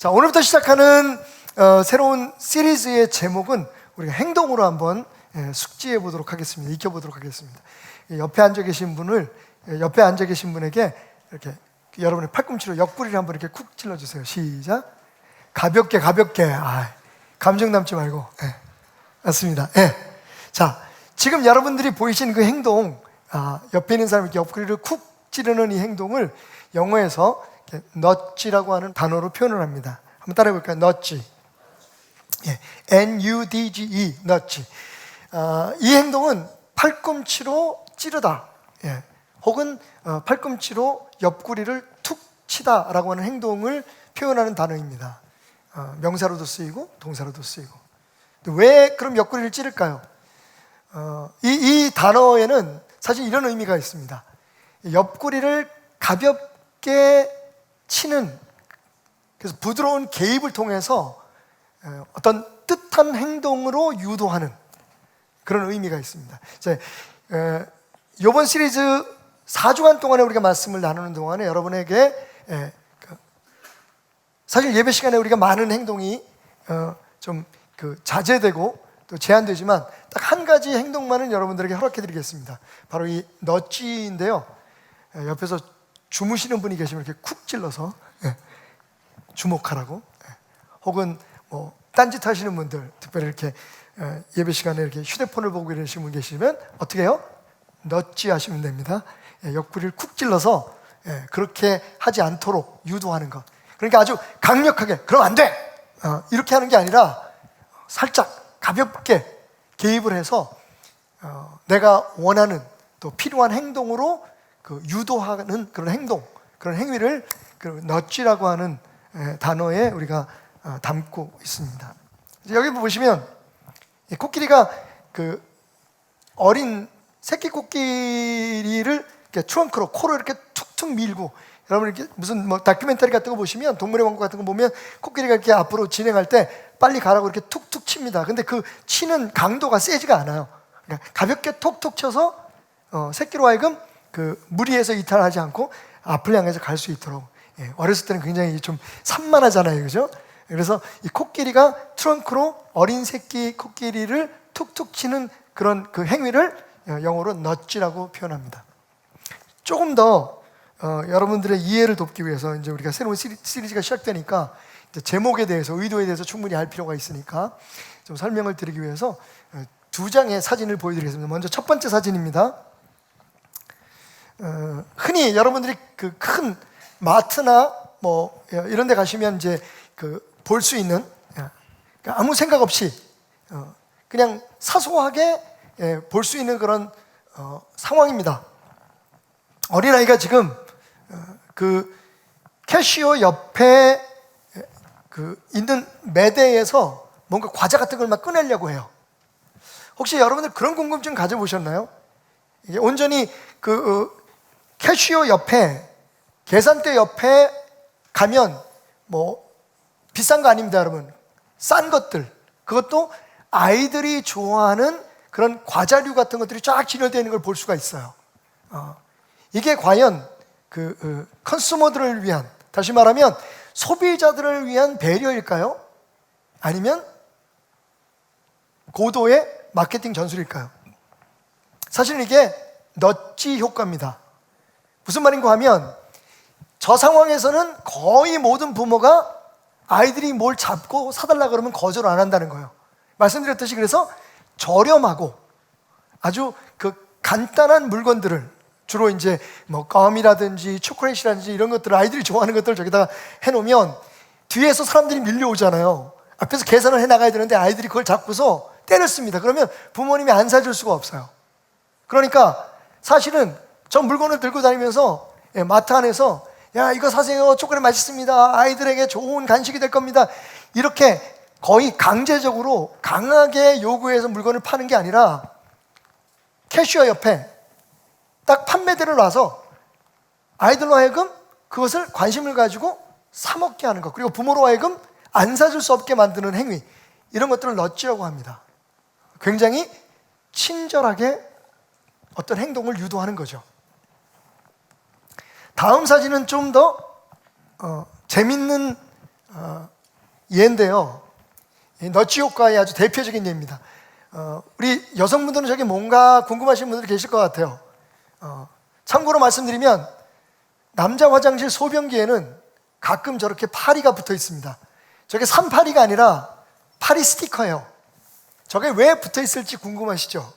자, 오늘부터 시작하는 새로운 시리즈의 제목은 우리가 행동으로 한번 숙지해 보도록 하겠습니다. 익혀 보도록 하겠습니다. 옆에 앉아 계신 분에게 이렇게 여러분의 팔꿈치로 옆구리를 한번 이렇게 쿡 찔러 주세요. 시작. 가볍게. 감정 남지 말고. 맞습니다. 자, 지금 여러분들이 보이신 그 행동, 옆에 있는 사람에게 옆구리를 쿡 찌르는 이 행동을 영어에서 nudge라고 하는 단어로 표현을 합니다. 한번 따라해 볼까요? nudge. N-U-D-G-E, nudge. 이 행동은 팔꿈치로 찌르다, 혹은 팔꿈치로 옆구리를 툭 치다라고 하는 행동을 표현하는 단어입니다. 명사로도 쓰이고 동사로도 쓰이고. 왜 그럼 옆구리를 찌를까요? 이 단어에는 사실 이런 의미가 있습니다. 옆구리를 가볍게 치는, 그래서 부드러운 개입을 통해서 어떤 뜻한 행동으로 유도하는 그런 의미가 있습니다. 이번 시리즈 4주간 동안에 우리가 말씀을 나누는 동안에 여러분에게 사실 예배 시간에 우리가 많은 행동이 좀 자제되고 또 제한되지만 딱 한 가지 행동만은 여러분들에게 허락해 드리겠습니다. 바로 이 너찌인데요. 옆에서 주무시는 분이 계시면 이렇게 쿡 찔러서 주목하라고, 혹은 뭐 딴짓 하시는 분들, 특별히 이렇게 예배 시간에 이렇게 휴대폰을 보고 계시는 분 계시면 어떻게 해요? 너찌 하시면 됩니다. 옆구리를 쿡 찔러서 그렇게 하지 않도록 유도하는 것. 그러니까 아주 강력하게 그럼 안 돼! 이렇게 하는 게 아니라 살짝 가볍게 개입을 해서 내가 원하는 또 필요한 행동으로 유도하는 그런 행동, 그런 행위를 너찌라고 하는 단어에 우리가 담고 있습니다. 여기 보시면 코끼리가 어린 새끼 코끼리를 이렇게 트렁크로 코를 이렇게 툭툭 밀고, 여러분 이렇게 무슨 다큐멘터리 같은 거 보시면, 동물의 왕국 같은 거 보면 코끼리가 이렇게 앞으로 진행할 때 빨리 가라고 이렇게 툭툭 칩니다. 근데 그 치는 강도가 세지가 않아요. 그러니까 가볍게 톡톡 쳐서 새끼로 하여금 무리해서 이탈하지 않고 앞을 향해서 갈 수 있도록. 어렸을 때는 굉장히 좀 산만하잖아요, 그죠? 그래서 이 코끼리가 트렁크로 어린 새끼 코끼리를 툭툭 치는 그런 그 행위를 영어로 nudge라고 표현합니다. 조금 더 여러분들의 이해를 돕기 위해서 이제 우리가 새로운 시리즈가 시작되니까 이제 제목에 대해서, 의도에 대해서 충분히 알 필요가 있으니까 좀 설명을 드리기 위해서 두 장의 사진을 보여드리겠습니다. 먼저 첫 번째 사진입니다. 흔히 여러분들이 큰 마트나 뭐 이런 데 가시면 이제 볼 수 있는, 아무 생각 없이 그냥 사소하게 볼 수 있는 그런 상황입니다. 어린아이가 지금 캐시어 옆에 있는 매대에서 뭔가 과자 같은 걸 막 꺼내려고 해요. 혹시 여러분들 그런 궁금증 가져보셨나요? 이게 온전히 캐시어 옆에, 계산대 옆에 가면 뭐 비싼 거 아닙니다, 여러분. 싼 것들, 그것도 아이들이 좋아하는 그런 과자류 같은 것들이 쫙 진열되어 있는 걸 볼 수가 있어요. 이게 과연 컨슈머들을 위한, 다시 말하면 소비자들을 위한 배려일까요? 아니면 고도의 마케팅 전술일까요? 사실은 이게 너찌 효과입니다. 무슨 말인가 하면, 저 상황에서는 거의 모든 부모가 아이들이 뭘 잡고 사달라 그러면 거절 안 한다는 거예요. 말씀드렸듯이 그래서 저렴하고 아주 간단한 물건들을, 주로 이제 뭐 껌이라든지 초콜릿이라든지 이런 것들을, 아이들이 좋아하는 것들을 저기다가 해놓으면 뒤에서 사람들이 밀려오잖아요. 앞에서 계산을 해나가야 되는데 아이들이 그걸 잡고서 때렸습니다. 그러면 부모님이 안 사줄 수가 없어요. 그러니까 사실은 저 물건을 들고 다니면서 마트 안에서, 야, 이거 사세요, 초콜릿 맛있습니다, 아이들에게 좋은 간식이 될 겁니다, 이렇게 거의 강제적으로 강하게 요구해서 물건을 파는 게 아니라 캐시어 옆에 딱 판매대를 놔서 아이들로 하여금 그것을 관심을 가지고 사 먹게 하는 것, 그리고 부모로 하여금 안 사줄 수 없게 만드는 행위, 이런 것들을 너찌라고 합니다. 굉장히 친절하게 어떤 행동을 유도하는 거죠. 다음 사진은 좀 더 재밌는 예인데요. 너치 효과의 아주 대표적인 예입니다. 우리 여성분들은 저게 뭔가 궁금하신 분들이 계실 것 같아요. 참고로 말씀드리면 남자 화장실 소변기에는 가끔 저렇게 파리가 붙어 있습니다. 저게 산파리가 아니라 파리 스티커예요. 저게 왜 붙어 있을지 궁금하시죠?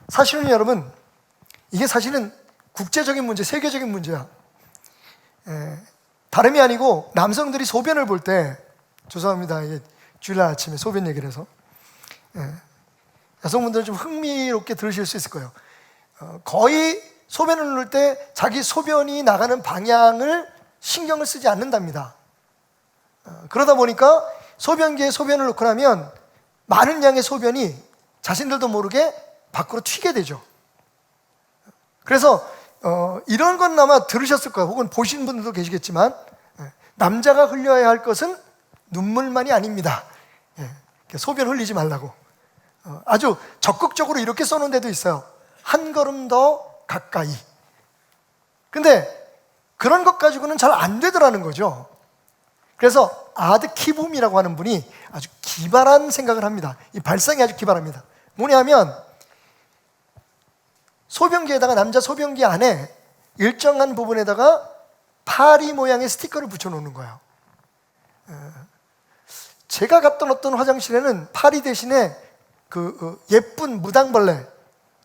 사실은 여러분, 이게 사실은 국제적인 문제, 세계적인 문제야. 다름이 아니고 남성들이 소변을 볼 때, 죄송합니다. 주일날 아침에 소변 얘기를 해서 여성분들은 좀 흥미롭게 들으실 수 있을 거예요. 거의 소변을 누를 때 자기 소변이 나가는 방향을 신경을 쓰지 않는답니다. 그러다 보니까 소변기에 소변을 넣고 나면 많은 양의 소변이 자신들도 모르게 밖으로 튀게 되죠. 그래서 이런 건 아마 들으셨을 거예요. 혹은 보신 분들도 계시겠지만 남자가 흘려야 할 것은 눈물만이 아닙니다. 소변 흘리지 말라고 아주 적극적으로 이렇게 써놓은 데도 있어요. 한 걸음 더 가까이. 근데 그런 것 가지고는 잘 안 되더라는 거죠. 그래서 아드 키붐이라고 하는 분이 아주 기발한 생각을 합니다. 이 발상이 아주 기발합니다. 뭐냐면 소변기에다가, 남자 소변기 안에 일정한 부분에다가 파리 모양의 스티커를 붙여놓는 거예요. 제가 갔던 어떤 화장실에는 파리 대신에 그 예쁜 무당벌레,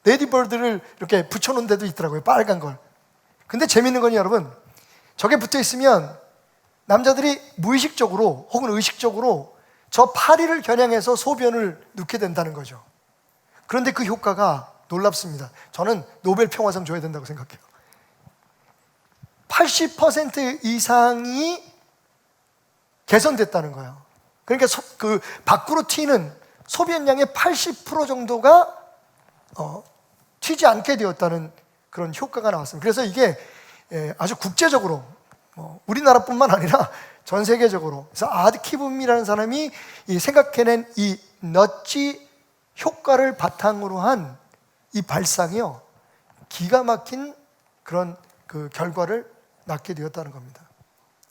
레디버드를 이렇게 붙여놓은 데도 있더라고요. 빨간 걸. 근데 재밌는 건 여러분, 저게 붙어 있으면 남자들이 무의식적으로 혹은 의식적으로 저 파리를 겨냥해서 소변을 넣게 된다는 거죠. 그런데 그 효과가 놀랍습니다. 저는 노벨 평화상 줘야 된다고 생각해요. 80% 이상이 개선됐다는 거예요. 그러니까 그 밖으로 튀는 소변량의 80% 정도가 튀지 않게 되었다는 그런 효과가 나왔습니다. 그래서 이게 아주 국제적으로 우리나라뿐만 아니라 전 세계적으로, 그래서 아드 키붐이라는 사람이 생각해낸 이 너치 효과를 바탕으로 한 이 발상이요, 기가 막힌 그런 그 결과를 낳게 되었다는 겁니다.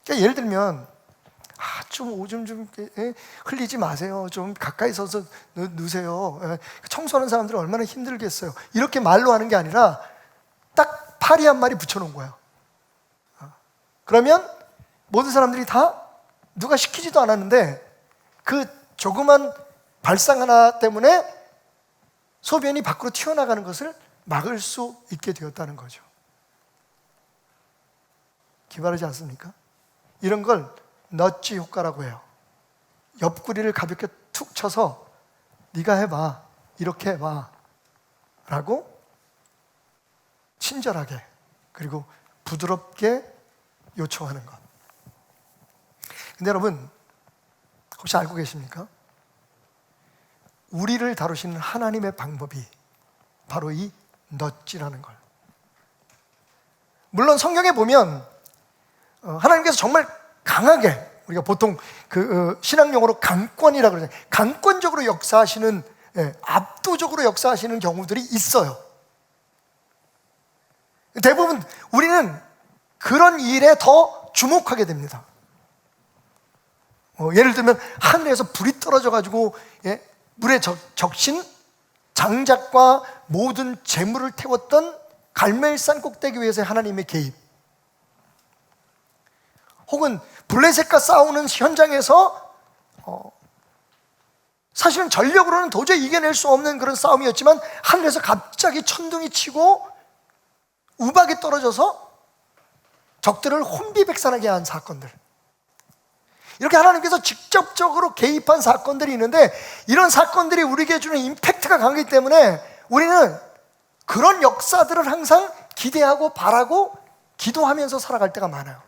그러니까 예를 들면 좀 오줌 좀 흘리지 마세요. 좀 가까이 서서 누세요. 청소하는 사람들은 얼마나 힘들겠어요. 이렇게 말로 하는 게 아니라 딱 파리 한 마리 붙여놓은 거예요. 그러면 모든 사람들이 다 누가 시키지도 않았는데 그 조그만 발상 하나 때문에 소변이 밖으로 튀어나가는 것을 막을 수 있게 되었다는 거죠. 기발하지 않습니까? 이런 걸 너치 효과라고 해요. 옆구리를 가볍게 툭 쳐서 네가 해봐, 이렇게 해봐 라고 친절하게 그리고 부드럽게 요청하는 것. 근데 여러분, 혹시 알고 계십니까? 우리를 다루시는 하나님의 방법이 바로 이 너찌라는 걸. 물론 성경에 보면 하나님께서 정말 강하게, 우리가 보통 그 신학용어로 강권이라고 그러잖아요. 강권적으로 역사하시는, 압도적으로 역사하시는 경우들이 있어요. 대부분 우리는 그런 일에 더 주목하게 됩니다. 예를 들면 하늘에서 불이 떨어져 가지고 물에 적신 장작과 모든 재물을 태웠던 갈멜산 꼭대기 위에서의 하나님의 개입, 혹은 블레셋과 싸우는 현장에서 사실은 전력으로는 도저히 이겨낼 수 없는 그런 싸움이었지만 하늘에서 갑자기 천둥이 치고 우박이 떨어져서 적들을 혼비백산하게 한 사건들, 이렇게 하나님께서 직접적으로 개입한 사건들이 있는데, 이런 사건들이 우리에게 주는 임팩트가 강하기 때문에 우리는 그런 역사들을 항상 기대하고 바라고 기도하면서 살아갈 때가 많아요.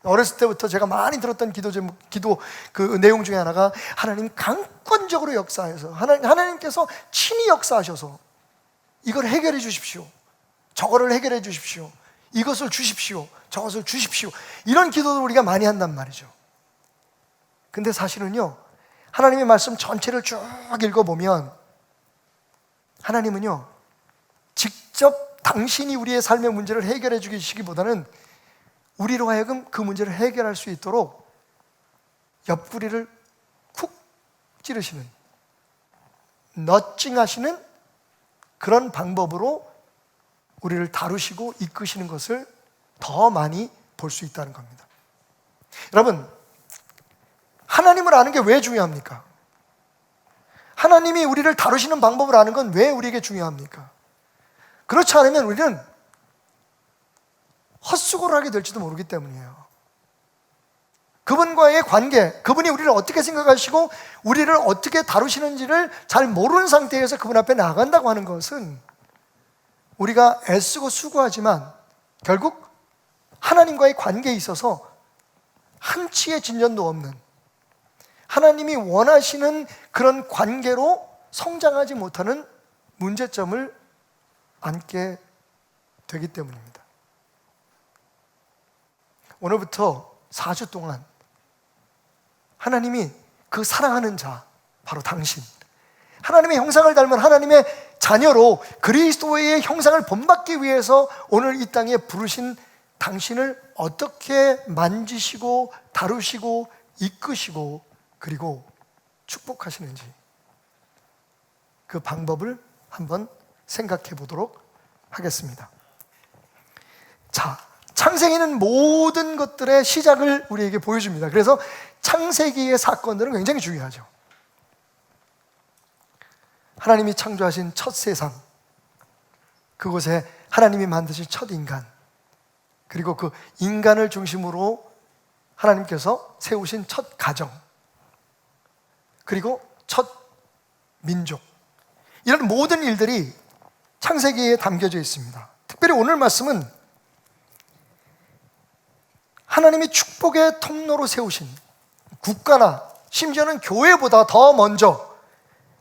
어렸을 때부터 제가 많이 들었던 기도 그 내용 중에 하나가, 하나님 강권적으로 역사해서 하나님께서 친히 역사하셔서 이걸 해결해 주십시오, 저거를 해결해 주십시오, 이것을 주십시오, 저것을 주십시오, 이런 기도를 우리가 많이 한단 말이죠. 근데 사실은요, 하나님의 말씀 전체를 쭉 읽어보면 하나님은요, 직접 당신이 우리의 삶의 문제를 해결해 주시기보다는 우리로 하여금 그 문제를 해결할 수 있도록 옆구리를 쿡 찌르시는, 너찡하시는 그런 방법으로 우리를 다루시고 이끄시는 것을 더 많이 볼 수 있다는 겁니다. 여러분, 하나님을 아는 게 왜 중요합니까? 하나님이 우리를 다루시는 방법을 아는 건 왜 우리에게 중요합니까? 그렇지 않으면 우리는 헛수고를 하게 될지도 모르기 때문이에요. 그분과의 관계, 그분이 우리를 어떻게 생각하시고 우리를 어떻게 다루시는지를 잘 모르는 상태에서 그분 앞에 나간다고 하는 것은 우리가 애쓰고 수고하지만 결국 하나님과의 관계에 있어서 한치의 진전도 없는, 하나님이 원하시는 그런 관계로 성장하지 못하는 문제점을 안게 되기 때문입니다. 오늘부터 4주 동안 하나님이 그 사랑하는 자, 바로 당신, 하나님의 형상을 닮은 하나님의 자녀로 그리스도의 형상을 본받기 위해서 오늘 이 땅에 부르신 당신을 어떻게 만지시고 다루시고 이끄시고 그리고 축복하시는지, 그 방법을 한번 생각해 보도록 하겠습니다. 자, 창세기는 모든 것들의 시작을 우리에게 보여줍니다. 그래서 창세기의 사건들은 굉장히 중요하죠. 하나님이 창조하신 첫 세상, 그곳에 하나님이 만드신 첫 인간, 그리고 그 인간을 중심으로 하나님께서 세우신 첫 가정, 그리고 첫 민족, 이런 모든 일들이 창세기에 담겨져 있습니다. 특별히 오늘 말씀은 하나님이 축복의 통로로 세우신, 국가나 심지어는 교회보다 더 먼저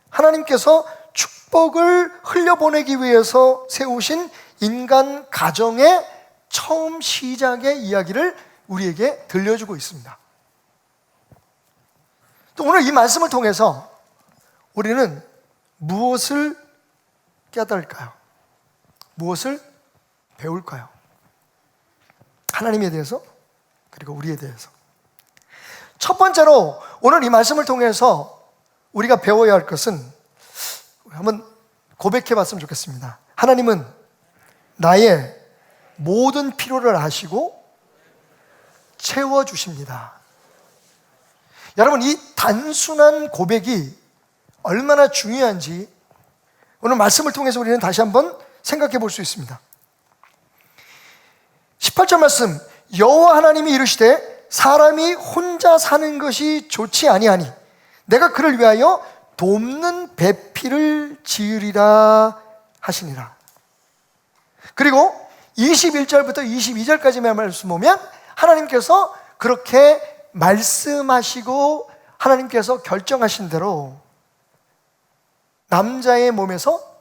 하나님께서 축복을 흘려보내기 위해서 세우신 인간 가정의 처음 시작의 이야기를 우리에게 들려주고 있습니다. 또 오늘 이 말씀을 통해서 우리는 무엇을 깨달을까요? 무엇을 배울까요? 하나님에 대해서, 그리고 우리에 대해서. 첫 번째로 오늘 이 말씀을 통해서 우리가 배워야 할 것은, 한번 고백해 봤으면 좋겠습니다. 하나님은 나의 모든 필요를 아시고 채워주십니다. 여러분, 이 단순한 고백이 얼마나 중요한지 오늘 말씀을 통해서 우리는 다시 한번 생각해 볼 수 있습니다. 18절 말씀, 여호와 하나님이 이르시되 사람이 혼자 사는 것이 좋지 아니하니 내가 그를 위하여 돕는 배필을 지으리라 하시니라. 그리고 21절부터 22절까지의 말씀 보면 하나님께서 그렇게 말씀하시고 하나님께서 결정하신 대로 남자의 몸에서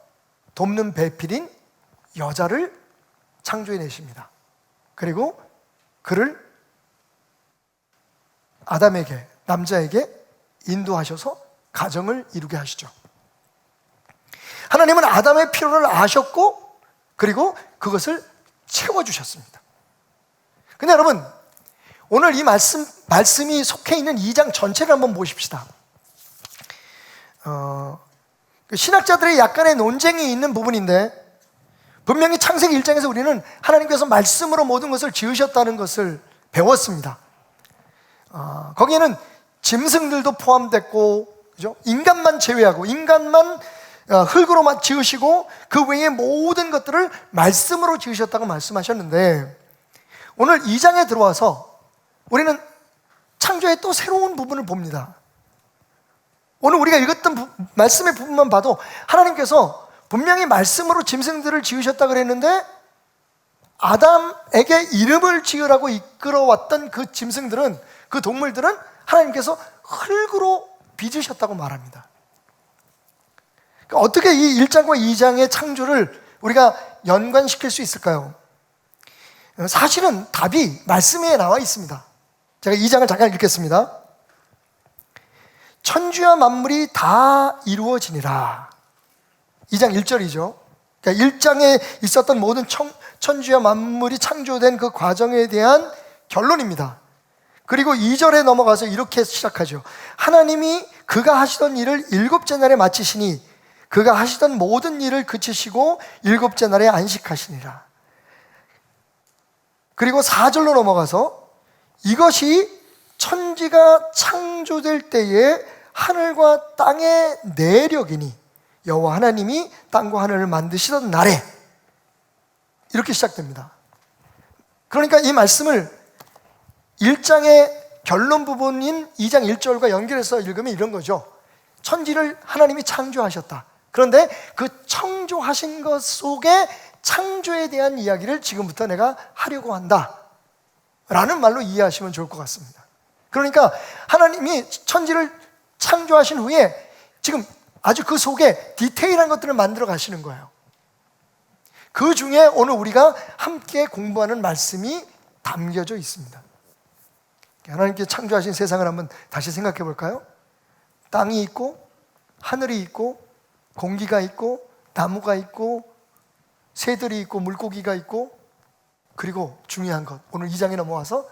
돕는 배필인 여자를 창조해 내십니다. 그리고 그를 아담에게, 남자에게 인도하셔서 가정을 이루게 하시죠. 하나님은 아담의 필요를 아셨고 그리고 그것을 채워주셨습니다. 근데 여러분, 오늘 이 말씀이 속해 있는 2장 전체를 한번 보십시다. 신학자들의 약간의 논쟁이 있는 부분인데, 분명히 창세기 1장에서 우리는 하나님께서 말씀으로 모든 것을 지으셨다는 것을 배웠습니다. 거기에는 짐승들도 포함됐고, 그죠? 인간만 제외하고, 인간만 흙으로만 지으시고 그 외의 모든 것들을 말씀으로 지으셨다고 말씀하셨는데, 오늘 2장에 들어와서 우리는 창조의 또 새로운 부분을 봅니다. 오늘 우리가 읽었던 말씀의 부분만 봐도 하나님께서 분명히 말씀으로 짐승들을 지으셨다 그랬는데, 아담에게 이름을 지으라고 이끌어왔던 그 짐승들은, 그 동물들은 하나님께서 흙으로 빚으셨다고 말합니다. 그러니까 어떻게 이 1장과 2장의 창조를 우리가 연관시킬 수 있을까요? 사실은 답이 말씀에 나와 있습니다. 제가 2장을 잠깐 읽겠습니다. 천지와 만물이 다 이루어지니라. 2장 1절이죠. 그러니까 1장에 있었던 모든 천지와 만물이 창조된 그 과정에 대한 결론입니다. 그리고 2절에 넘어가서 이렇게 시작하죠. 하나님이 그가 하시던 일을 일곱째 날에 마치시니 그가 하시던 모든 일을 그치시고 일곱째 날에 안식하시니라. 그리고 4절로 넘어가서 이것이 천지가 창조될 때에 하늘과 땅의 내력이니 여호와 하나님이 땅과 하늘을 만드시던 날에, 이렇게 시작됩니다. 그러니까 이 말씀을 1장의 결론 부분인 2장 1절과 연결해서 읽으면 이런 거죠. 천지를 하나님이 창조하셨다. 그런데 그 창조하신 것 속에 창조에 대한 이야기를 지금부터 내가 하려고 한다 라는 말로 이해하시면 좋을 것 같습니다. 그러니까 하나님이 천지를 창조하신 후에 지금 아주 그 속에 디테일한 것들을 만들어 가시는 거예요. 그 중에 오늘 우리가 함께 공부하는 말씀이 담겨져 있습니다. 하나님께 창조하신 세상을 한번 다시 생각해 볼까요? 땅이 있고 하늘이 있고 공기가 있고 나무가 있고 새들이 있고 물고기가 있고, 그리고 중요한 것, 오늘 2장에 넘어와서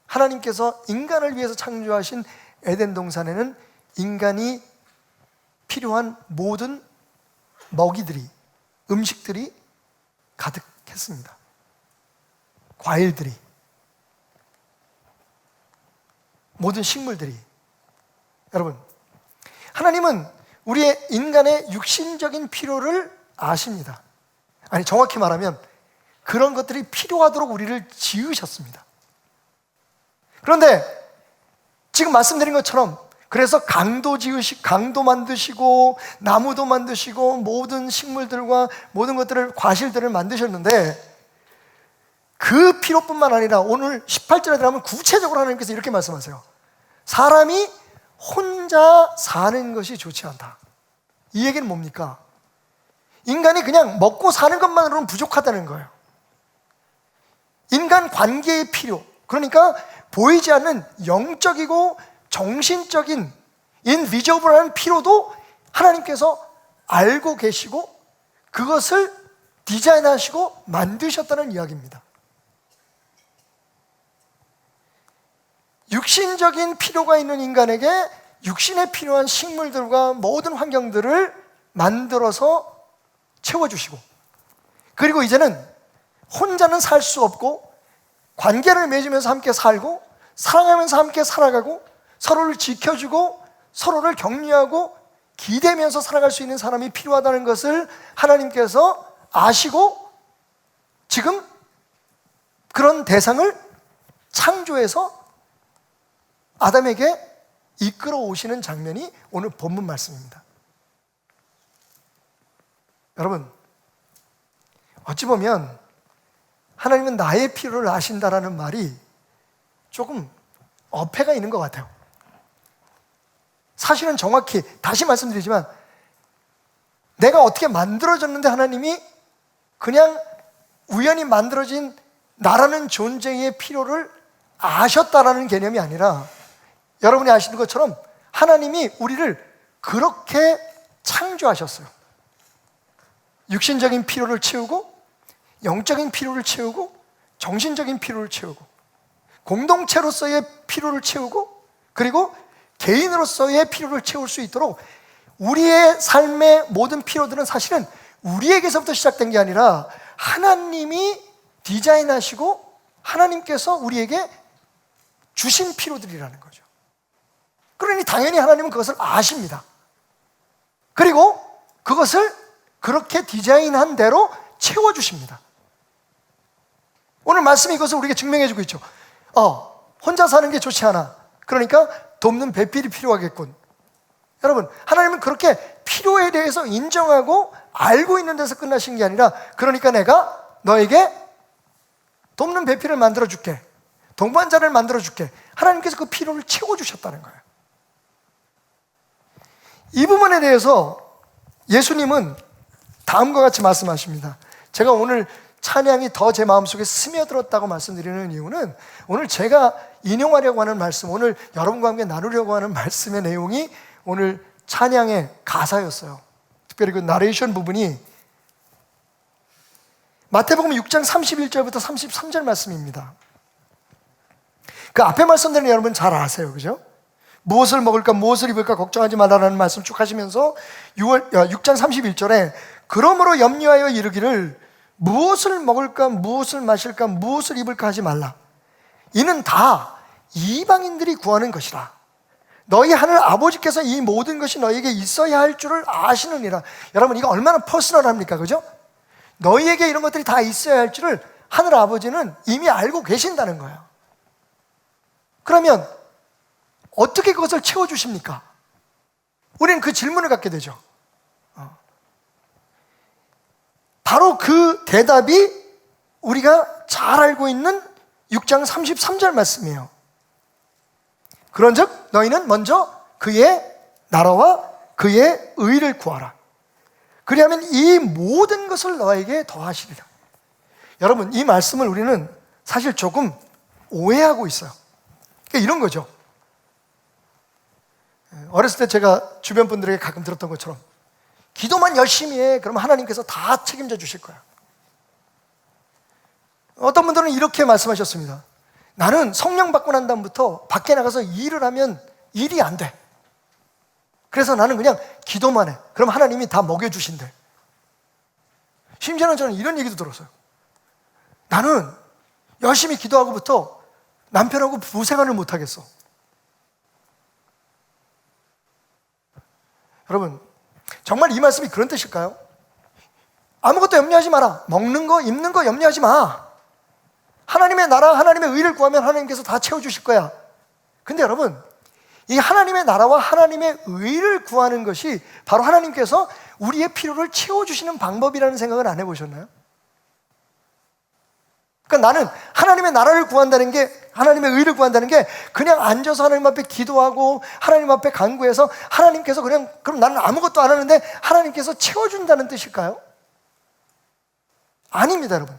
하나님께서 인간을 위해서 창조하신 에덴 동산에는 인간이 필요한 모든 먹이들이, 음식들이 가득했습니다. 과일들이, 모든 식물들이. 여러분, 하나님은 우리의 인간의 육신적인 필요를 아십니다. 아니, 정확히 말하면 그런 것들이 필요하도록 우리를 지으셨습니다. 그런데 지금 말씀드린 것처럼, 그래서 강도 만드시고 나무도 만드시고 모든 식물들과 모든 것들을, 과실들을 만드셨는데 그 필요뿐만 아니라 오늘 18절에 들어가면 구체적으로 하나님께서 이렇게 말씀하세요. 사람이 혼자 사는 것이 좋지 않다. 이 얘기는 뭡니까? 인간이 그냥 먹고 사는 것만으로는 부족하다는 거예요. 인간 관계의 필요, 그러니까 보이지 않는 영적이고 정신적인 인비저블한 필요도 하나님께서 알고 계시고 그것을 디자인하시고 만드셨다는 이야기입니다. 육신적인 필요가 있는 인간에게 육신에 필요한 식물들과 모든 환경들을 만들어서 채워주시고, 그리고 이제는 혼자는 살 수 없고 관계를 맺으면서 함께 살고 사랑하면서 함께 살아가고 서로를 지켜주고 서로를 격려하고 기대면서 살아갈 수 있는 사람이 필요하다는 것을 하나님께서 아시고 지금 그런 대상을 창조해서 아담에게 이끌어 오시는 장면이 오늘 본문 말씀입니다. 여러분, 어찌 보면 하나님은 나의 필요를 아신다라는 말이 조금 어폐가 있는 것 같아요. 사실은 정확히, 다시 말씀드리지만, 내가 어떻게 만들어졌는데 하나님이 그냥 우연히 만들어진 나라는 존재의 필요를 아셨다라는 개념이 아니라, 여러분이 아시는 것처럼 하나님이 우리를 그렇게 창조하셨어요. 육신적인 필요를 채우고 영적인 필요를 채우고 정신적인 필요를 채우고 공동체로서의 필요를 채우고 그리고 개인으로서의 필요를 채울 수 있도록, 우리의 삶의 모든 필요들은 사실은 우리에게서부터 시작된 게 아니라 하나님이 디자인하시고 하나님께서 우리에게 주신 필요들이라는 거죠. 그러니 당연히 하나님은 그것을 아십니다. 그리고 그것을 그렇게 디자인한 대로 채워주십니다. 오늘 말씀이 이것을 우리에게 증명해주고 있죠. 혼자 사는 게 좋지 않아. 그러니까 돕는 배필이 필요하겠군. 여러분, 하나님은 그렇게 필요에 대해서 인정하고 알고 있는 데서 끝나신 게 아니라, 그러니까 내가 너에게 돕는 배필을 만들어줄게, 동반자를 만들어줄게. 하나님께서 그 필요를 채워주셨다는 거예요. 이 부분에 대해서 예수님은 다음과 같이 말씀하십니다. 제가 오늘 찬양이 더 제 마음속에 스며들었다고 말씀드리는 이유는, 오늘 제가 인용하려고 하는 말씀, 오늘 여러분과 함께 나누려고 하는 말씀의 내용이 오늘 찬양의 가사였어요. 특별히 그 나레이션 부분이 마태복음 6장 31절부터 33절 말씀입니다. 그 앞에 말씀들은 여러분 잘 아세요, 그죠? 무엇을 먹을까 무엇을 입을까 걱정하지 말라라는 말씀 쭉 하시면서 6장 31절에 그러므로 염려하여 이르기를 무엇을 먹을까 무엇을 마실까 무엇을 입을까 하지 말라. 이는 다 이방인들이 구하는 것이라. 너희 하늘 아버지께서 이 모든 것이 너희에게 있어야 할 줄을 아시느니라. 여러분, 이거 얼마나 퍼스널합니까, 그죠? 너희에게 이런 것들이 다 있어야 할 줄을 하늘 아버지는 이미 알고 계신다는 거예요. 그러면 어떻게 그것을 채워주십니까? 우리는 그 질문을 갖게 되죠. 바로 그 대답이 우리가 잘 알고 있는 6장 33절 말씀이에요. 그런즉 너희는 먼저 그의 나라와 그의 의를 구하라. 그리하면 이 모든 것을 너에게 더하시리라. 여러분, 이 말씀을 우리는 사실 조금 오해하고 있어요. 그러니까 이런 거죠. 어렸을 때 제가 주변 분들에게 가끔 들었던 것처럼 기도만 열심히 해. 그러면 하나님께서 다 책임져 주실 거야. 어떤 분들은 이렇게 말씀하셨습니다. 나는 성령 받고 난 다음부터 밖에 나가서 일을 하면 일이 안 돼. 그래서 나는 그냥 기도만 해. 그럼 하나님이 다 먹여주신대. 심지어는 저는 이런 얘기도 들었어요. 나는 열심히 기도하고부터 남편하고 부생활을 못 하겠어. 여러분, 정말 이 말씀이 그런 뜻일까요? 아무것도 염려하지 마라. 먹는 거, 입는 거 염려하지 마. 하나님의 나라, 하나님의 의를 구하면 하나님께서 다 채워주실 거야. 근데 여러분, 이 하나님의 나라와 하나님의 의를 구하는 것이 바로 하나님께서 우리의 필요를 채워주시는 방법이라는 생각을 안 해보셨나요? 그러니까 나는 하나님의 나라를 구한다는 게, 하나님의 의를 구한다는 게 그냥 앉아서 하나님 앞에 기도하고 하나님 앞에 간구해서 하나님께서 그냥, 그럼 나는 아무것도 안 하는데 하나님께서 채워준다는 뜻일까요? 아닙니다, 여러분.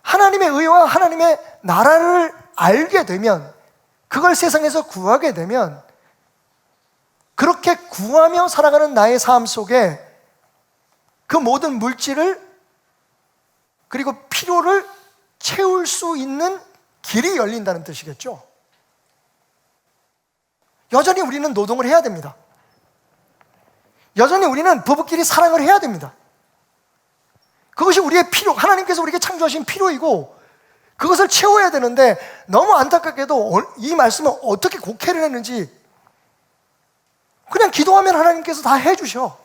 하나님의 의와 하나님의 나라를 알게 되면, 그걸 세상에서 구하게 되면, 그렇게 구하며 살아가는 나의 삶 속에 그 모든 물질을, 그리고 필요를 채울 수 있는 길이 열린다는 뜻이겠죠. 여전히 우리는 노동을 해야 됩니다. 여전히 우리는 부부끼리 사랑을 해야 됩니다. 그것이 우리의 필요, 하나님께서 우리에게 창조하신 필요이고 그것을 채워야 되는데, 너무 안타깝게도 이 말씀을 어떻게 곡해를 했는지, 그냥 기도하면 하나님께서 다 해주셔.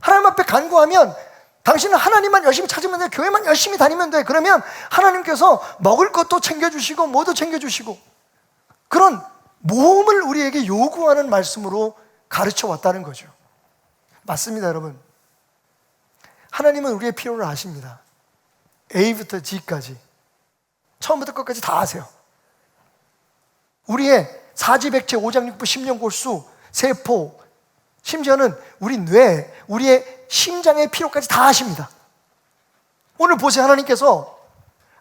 하나님 앞에 간구하면 당신은 하나님만 열심히 찾으면 돼, 교회만 열심히 다니면 돼. 그러면 하나님께서 먹을 것도 챙겨주시고 뭐도 챙겨주시고, 그런 모험을 우리에게 요구하는 말씀으로 가르쳐 왔다는 거죠. 맞습니다, 여러분. 하나님은 우리의 필요를 아십니다. A부터 G까지, 처음부터 끝까지 다 아세요. 우리의 사지백체, 오장육부, 심령골수, 세포, 심지어는 우리 뇌, 우리의 심장의 필요까지 다 아십니다. 오늘 보세요. 하나님께서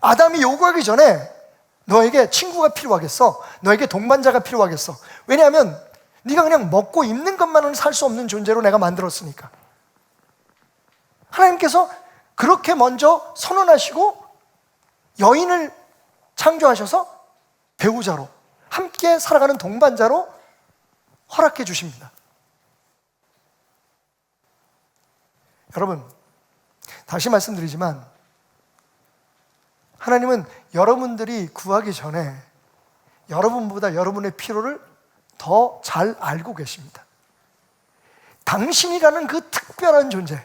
아담이 요구하기 전에 너에게 친구가 필요하겠어? 너에게 동반자가 필요하겠어? 왜냐하면 네가 그냥 먹고 입는 것만은 살 수 없는 존재로 내가 만들었으니까. 하나님께서 그렇게 먼저 선언하시고 여인을 창조하셔서 배우자로, 함께 살아가는 동반자로 허락해 주십니다. 여러분, 다시 말씀드리지만 하나님은 여러분들이 구하기 전에 여러분보다 여러분의 필요를 더 잘 알고 계십니다. 당신이라는 그 특별한 존재,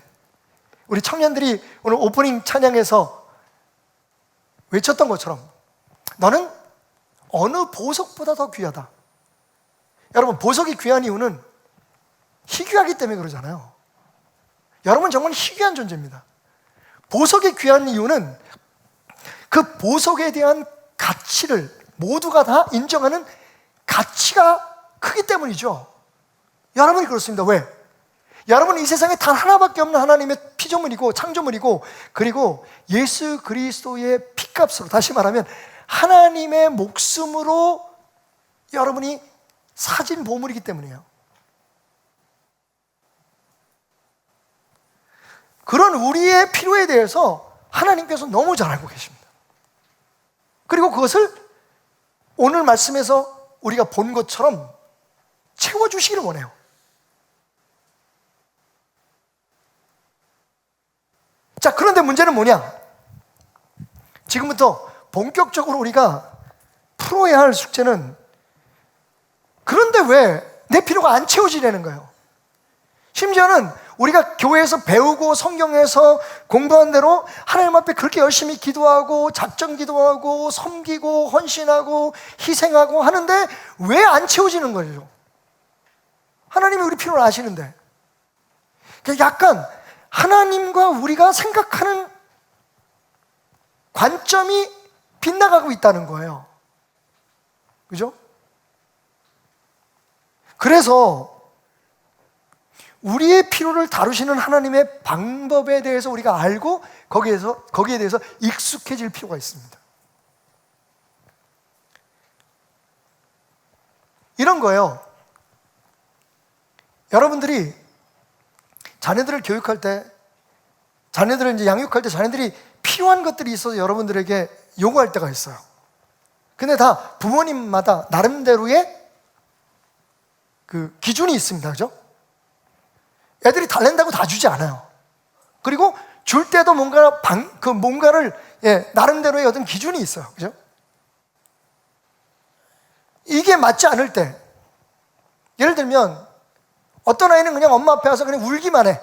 우리 청년들이 오늘 오프닝 찬양에서 외쳤던 것처럼 너는 어느 보석보다 더 귀하다. 여러분, 보석이 귀한 이유는 희귀하기 때문에 그러잖아요. 여러분 정말 희귀한 존재입니다. 보석이 귀한 이유는 그 보석에 대한 가치를 모두가 다 인정하는 가치가 크기 때문이죠. 여러분이 그렇습니다. 왜? 여러분은 이 세상에 단 하나밖에 없는 하나님의 피조물이고 창조물이고, 그리고 예수 그리스도의 피값으로, 다시 말하면 하나님의 목숨으로 여러분이 사진 보물이기 때문이에요. 그런 우리의 필요에 대해서 하나님께서 너무 잘 알고 계십니다. 그리고 그것을 오늘 말씀에서 우리가 본 것처럼 채워주시기를 원해요. 자, 그런데 문제는 뭐냐? 지금부터 본격적으로 우리가 풀어야 할 숙제는, 그런데 왜 내 필요가 안 채워지려는 거예요? 심지어는 우리가 교회에서 배우고 성경에서 공부한 대로 하나님 앞에 그렇게 열심히 기도하고 작정 기도하고 섬기고 헌신하고 희생하고 하는데 왜 안 채워지는 거죠? 하나님이 우리 필요를 아시는데. 약간 하나님과 우리가 생각하는 관점이 빗나가고 있다는 거예요. 그죠? 그래서 우리의 필요를 다루시는 하나님의 방법에 대해서 우리가 알고 거기에 대해서 익숙해질 필요가 있습니다. 이런 거예요. 여러분들이 자녀들을 교육할 때, 자녀들을 이제 양육할 때 자녀들이 필요한 것들이 있어서 여러분들에게 요구할 때가 있어요. 근데 다 부모님마다 나름대로의 그 기준이 있습니다. 그죠? 애들이 달랜다고 다 주지 않아요. 그리고 줄 때도 뭔가를 나름대로의 어떤 기준이 있어요. 그죠? 이게 맞지 않을 때, 예를 들면 어떤 아이는 그냥 엄마 앞에 와서 그냥 울기만 해.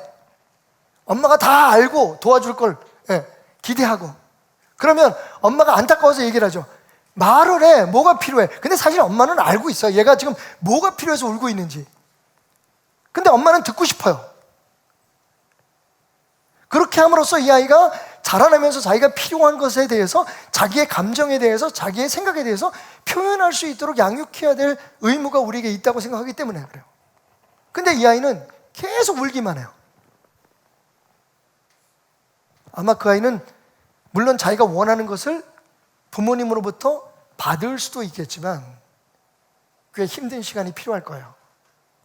엄마가 다 알고 도와줄 걸 기대하고. 그러면 엄마가 안타까워서 얘기를 하죠. 말을 해. 뭐가 필요해. 근데 사실 엄마는 알고 있어요. 얘가 지금 뭐가 필요해서 울고 있는지. 근데 엄마는 듣고 싶어요. 그렇게 함으로써 이 아이가 자라나면서 자기가 필요한 것에 대해서, 자기의 감정에 대해서, 자기의 생각에 대해서 표현할 수 있도록 양육해야 될 의무가 우리에게 있다고 생각하기 때문에 그래요. 근데 이 아이는 계속 울기만 해요. 아마 그 아이는 물론 자기가 원하는 것을 부모님으로부터 받을 수도 있겠지만 꽤 힘든 시간이 필요할 거예요.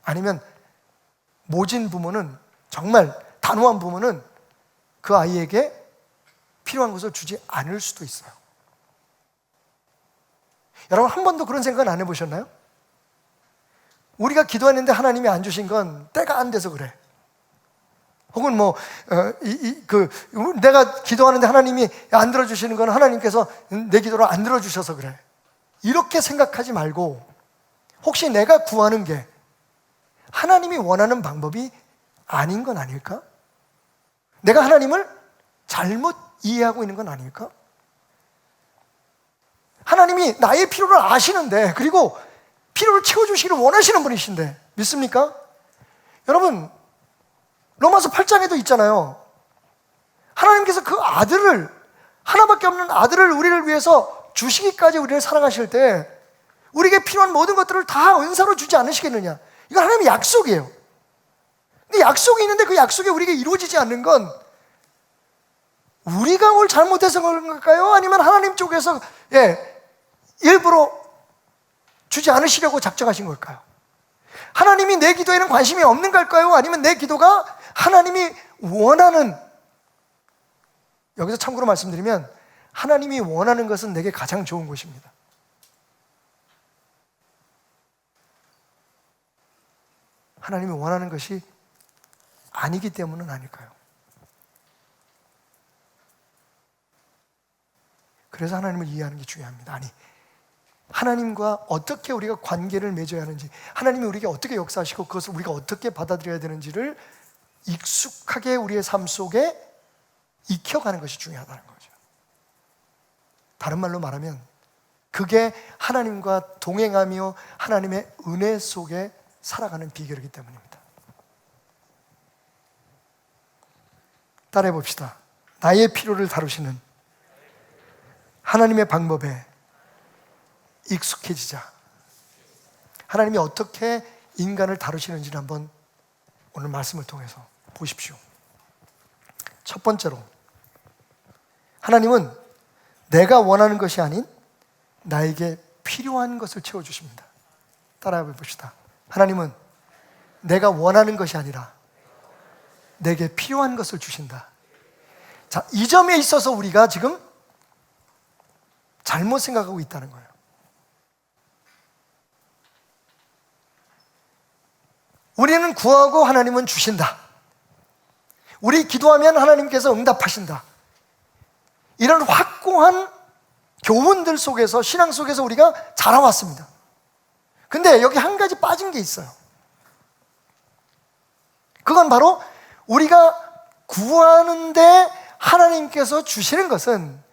아니면 모진 부모는, 정말 단호한 부모는 그 아이에게 필요한 것을 주지 않을 수도 있어요. 여러분, 한 번도 그런 생각은 안 해보셨나요? 우리가 기도했는데 하나님이 안 주신 건 때가 안 돼서 그래. 혹은 내가 기도하는데 하나님이 안 들어주시는 건 하나님께서 내 기도를 안 들어주셔서 그래. 이렇게 생각하지 말고, 혹시 내가 구하는 게 하나님이 원하는 방법이 아닌 건 아닐까? 내가 하나님을 잘못 이해하고 있는 건 아닐까? 하나님이 나의 필요를 아시는데, 그리고 필요를 채워주시기를 원하시는 분이신데 믿습니까? 여러분, 로마서 8장에도 있잖아요. 하나님께서 그 아들을, 하나밖에 없는 아들을 우리를 위해서 주시기까지 우리를 사랑하실 때 우리에게 필요한 모든 것들을 다 은사로 주지 않으시겠느냐. 이건 하나님의 약속이에요. 근데 약속이 있는데 그 약속이 우리에게 이루어지지 않는 건 우리가 뭘 잘못해서 그런 걸까요? 아니면 하나님 쪽에서 일부러 주지 않으시려고 작정하신 걸까요? 하나님이 내 기도에는 관심이 없는 걸까요? 아니면 내 기도가 하나님이 원하는, 여기서 참고로 말씀드리면 하나님이 원하는 것은 내게 가장 좋은 것입니다. 하나님이 원하는 것이 아니기 때문은 아닐까요? 그래서 하나님을 이해하는 게 중요합니다. 아니, 하나님과 어떻게 우리가 관계를 맺어야 하는지, 하나님이 우리에게 어떻게 역사하시고 그것을 우리가 어떻게 받아들여야 되는지를 익숙하게 우리의 삶 속에 익혀가는 것이 중요하다는 거죠. 다른 말로 말하면 그게 하나님과 동행하며 하나님의 은혜 속에 살아가는 비결이기 때문입니다. 따라해 봅시다. 나의 필요를 다루시는 하나님의 방법에 익숙해지자. 하나님이 어떻게 인간을 다루시는지를 한번 오늘 말씀을 통해서 보십시오. 첫 번째로, 하나님은 내가 원하는 것이 아닌 나에게 필요한 것을 채워주십니다. 따라해 봅시다. 하나님은 내가 원하는 것이 아니라 내게 필요한 것을 주신다. 자, 이 점에 있어서 우리가 지금 잘못 생각하고 있다는 거예요. 우리는 구하고 하나님은 주신다. 우리 기도하면 하나님께서 응답하신다. 이런 확고한 교훈들 속에서, 신앙 속에서 우리가 자라왔습니다. 근데 여기 한 가지 빠진 게 있어요. 그건 바로 우리가 구하는데 하나님께서 주시는 것은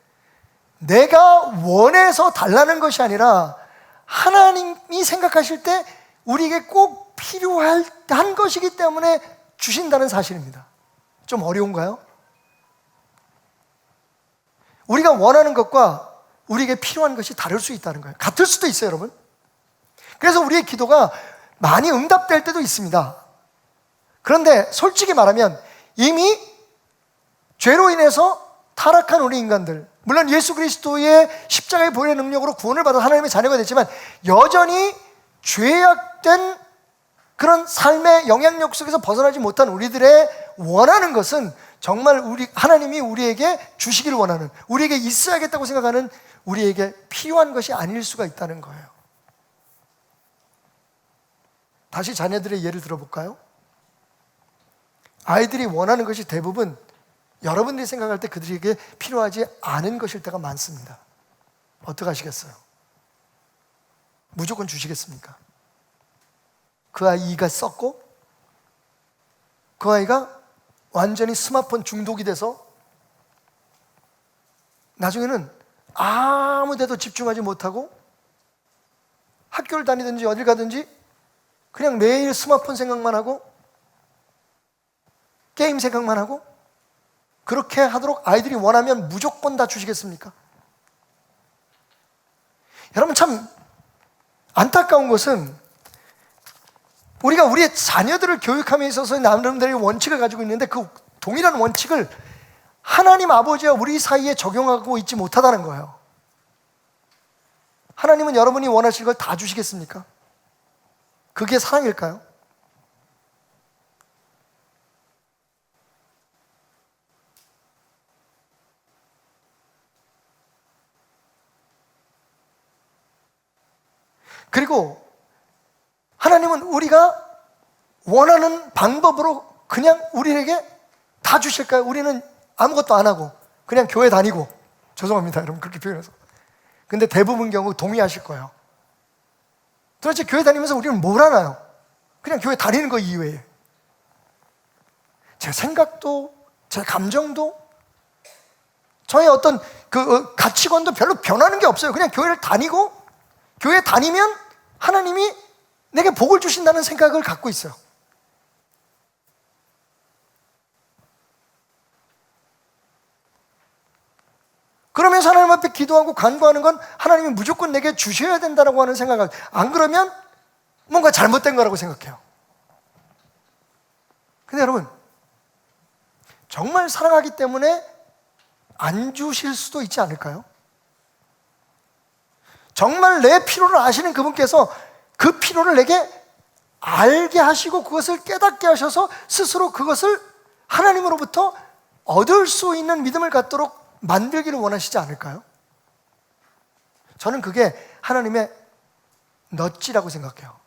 내가 원해서 달라는 것이 아니라 하나님이 생각하실 때 우리에게 꼭 필요한 것이기 때문에 주신다는 사실입니다. 좀 어려운가요? 우리가 원하는 것과 우리에게 필요한 것이 다를 수 있다는 거예요. 같을 수도 있어요, 여러분. 그래서 우리의 기도가 많이 응답될 때도 있습니다. 그런데 솔직히 말하면 이미 죄로 인해서 타락한 우리 인간들, 물론 예수 그리스도의 십자가의 보혈의 능력으로 구원을 받아 하나님의 자녀가 됐지만 여전히 죄악된 그런 삶의 영향력 속에서 벗어나지 못한 우리들의 원하는 것은 정말 하나님이 우리에게 주시기를 원하는, 우리에게 있어야겠다고 생각하는, 우리에게 필요한 것이 아닐 수가 있다는 거예요. 다시 자녀들의 예를 들어볼까요? 아이들이 원하는 것이 대부분 여러분들이 생각할 때 그들에게 필요하지 않은 것일 때가 많습니다. 어떻게 하시겠어요? 무조건 주시겠습니까? 그 아이 이가 썩고 그 아이가 완전히 스마트폰 중독이 돼서 나중에는 아무 데도 집중하지 못하고 학교를 다니든지 어딜 가든지 그냥 매일 스마트폰 생각만 하고 게임 생각만 하고, 그렇게 하도록 아이들이 원하면 무조건 다 주시겠습니까? 여러분, 참 안타까운 것은 우리가 우리의 자녀들을 교육함에 있어서 나름대로의 원칙을 가지고 있는데 그 동일한 원칙을 하나님 아버지와 우리 사이에 적용하고 있지 못하다는 거예요. 하나님은 여러분이 원하실 걸 다 주시겠습니까? 그게 사랑일까요? 그리고 하나님은 우리가 원하는 방법으로 그냥 우리에게 다 주실까요? 우리는 아무것도 안 하고 그냥 교회 다니고, 죄송합니다 여러분 그렇게 표현해서, 근데 대부분 경우 동의하실 거예요. 도대체 교회 다니면서 우리는 뭘 하나요? 그냥 교회 다니는 거 이외에 제 생각도, 제 감정도, 저의 어떤 그 가치관도 별로 변하는 게 없어요. 그냥 교회를 다니고, 교회 다니면 하나님이 내게 복을 주신다는 생각을 갖고 있어요. 그러면서 하나님 앞에 기도하고 간구하는 건 하나님이 무조건 내게 주셔야 된다고 하는 생각을, 안 그러면 뭔가 잘못된 거라고 생각해요. 근데 여러분, 정말 사랑하기 때문에 안 주실 수도 있지 않을까요? 정말 내 필요를 아시는 그분께서 그 필요를 내게 알게 하시고 그것을 깨닫게 하셔서 스스로 그것을 하나님으로부터 얻을 수 있는 믿음을 갖도록 만들기를 원하시지 않을까요? 저는 그게 하나님의 넛지라고 생각해요.